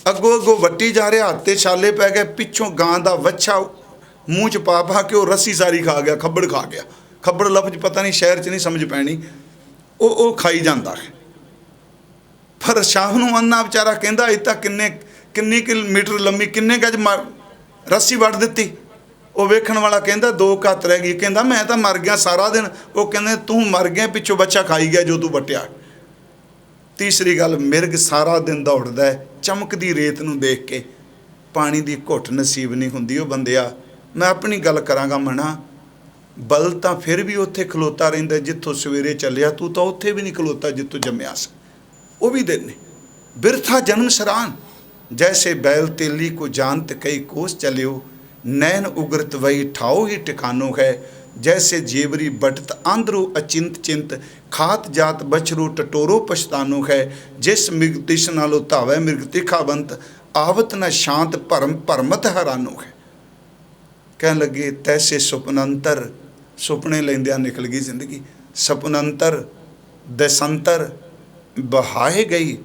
ਅੱਗੋਂ ਅੱਗੋਂ ਵੱਟੀ ਜਾ ਰਿਹਾ, ਹੱਥ 'ਤੇ ਛਾਲੇ ਪੈ ਗਏ, ਪਿੱਛੋਂ ਗਾਂ ਦਾ ਵੱਛਾ ਮੂੰਹ 'ਚ ਪਾ ਕੇ ਉਹ ਰੱਸੀ ਸਾਰੀ ਖਾ ਗਿਆ, ਖੱਬੜ ਖਾ ਗਿਆ। ਖੱਬੜ ਲਫ਼ਜ਼ ਪਤਾ ਨਹੀਂ, ਸ਼ਹਿਰ 'ਚ ਨਹੀਂ ਸਮਝ ਪੈਣੀ। ਉਹ ਖਾਈ ਜਾਂਦਾ ਹੈ। ਪਰ ਸ਼ਾਮ ਨੂੰ ਅੰਨਾ ਵਿਚਾਰਾ ਕਹਿੰਦਾ ਇਹ ਤਾਂ ਕਿੰਨੀ ਕਿਲੋਮੀਟਰ ਲੰਮੀ, ਕਿੰਨੇ ਗਜ ਰੱਸੀ ਵੱਢ ਦਿੱਤੀ। ਉਹ ਵੇਖਣ ਵਾਲਾ ਕਹਿੰਦਾ 2 ਘੱਤ ਰਹਿ ਗਈ। ਕਹਿੰਦਾ ਮੈਂ ਤਾਂ ਮਰ ਗਿਆ ਸਾਰਾ ਦਿਨ। ਉਹ ਕਹਿੰਦੇ ਤੂੰ ਮਰ ਗਿਆ, ਪਿੱਛੋਂ ਬੱਚਾ ਖਾਈ ਗਿਆ ਜੋ ਤੂੰ ਵੱਟਿਆ। ਤੀਸਰੀ ਗੱਲ, ਮਿਰਗ ਸਾਰਾ ਦਿਨ ਦੌੜਦਾ ਹੈ, ਚਮਕਦੀ ਰੇਤ ਨੂੰ ਦੇਖ ਕੇ, ਪਾਣੀ ਦੀ ਘੁੱਟ ਨਸੀਬ ਨਹੀਂ ਹੁੰਦੀ। ਉਹ ਬੰਦਿਆ, ਮੈਂ ਆਪਣੀ ਗੱਲ ਕਰਾਂਗਾ ਮਨਾ, ਬਲ ਤਾਂ ਫਿਰ ਵੀ ਉੱਥੇ ਖਲੋਤਾ ਰਹਿੰਦਾ ਜਿੱਥੋਂ ਸਵੇਰੇ ਚੱਲਿਆ, ਤੂੰ ਤਾਂ ਉੱਥੇ ਵੀ ਨਹੀਂ ਖਲੋਤਾ ਜਿੱਥੋਂ ਜੰਮਿਆ ਸੀ। ਉਹ ਵੀ ਦਿਨ ਨੇ ਬਿਰਥਾ ਜਨਮ ਸਰਾਨ, जैसे बैल तेली को जानत कई कोस चलियो, नैन उग्रत वही ठाओ ही ठिकानो है, जैसे जेवरी बटत आंद्रो अचिंत चिंत, खात जात बछरू टटोरो पछतानो है, जिस मृग तिश नालो धावै मृग तिखावंत, आवत न शांत भरम भरमत हैरानो है। कहन लगे तैसे सुपनंतर, सुपने लेंदिया निकल गई जिंदगी। सपनंतर दसंतर बहाए गई,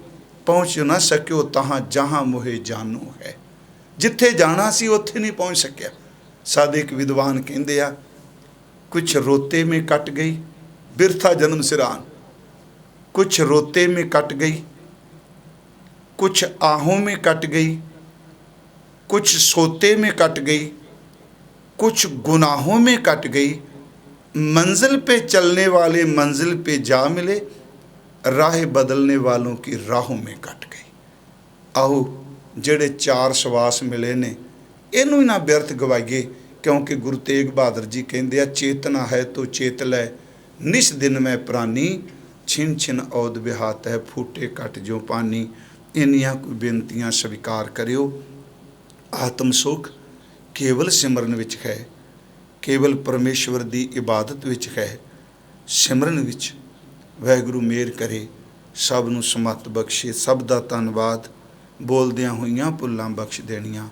पहुँच ना सकियो तहाँ जहाँ मोहे जानो है। जिथे जाना सी उत्थे नहीं पहुँच सकिया। साधे एक विद्वान कहते आ, कुछ रोते में कट गई बिरथा जन्म सिरान, कुछ रोते में कट गई, कुछ आहों में कट गई, कुछ सोते में कट गई, कुछ गुनाहों में कट गई, मंजिल पे चलने वाले मंजिल पे जा मिले, राह बदलने वालों की राहों में कट गई। आओ ਜਿਹੜੇ 4 ਸਵਾਸ ਮਿਲੇ ਨੇ, ਇਹਨੂੰ ਹੀ ਨਾ ਬਿਰਥ ਗਵਾਈਏ, ਕਿਉਂਕਿ ਗੁਰੂ ਤੇਗ ਬਹਾਦਰ ਜੀ ਕਹਿੰਦੇ ਆ, ਚੇਤਨਾ ਹੈ ਤੋ ਚੇਤ ਲੈ, ਨਿਸ ਦਿਨ ਮੈਂ ਪ੍ਰਾਨੀ, ਛਿਨ ਛਿਨ ਔਦ ਵਿਹਾਤ ਹੈ, ਫੂਟੇ ਕੱਟ ਜੋ ਪਾਨੀ। ਇੰਨੀਆਂ ਕੋਈ ਬੇਨਤੀਆਂ ਸਵੀਕਾਰ ਕਰਿਓ। ਆਤਮ ਸੁਖ ਕੇਵਲ ਸਿਮਰਨ ਵਿੱਚ ਹੈ, ਕੇਵਲ ਪਰਮੇਸ਼ਵਰ ਦੀ ਇਬਾਦਤ ਵਿੱਚ ਹੈ, ਸਿਮਰਨ ਵਿੱਚ। ਵਾਹਿਗੁਰੂ ਮਿਹਰ ਕਰੇ, ਸਭ ਨੂੰ ਸਮੱਤ ਬਖਸ਼ੇ। ਸਭ ਦਾ ਧੰਨਵਾਦ। ਬੋਲਦਿਆਂ ਹੋਈਆਂ ਭੁੱਲਾਂ ਬਖਸ਼ ਦੇਣੀਆਂ।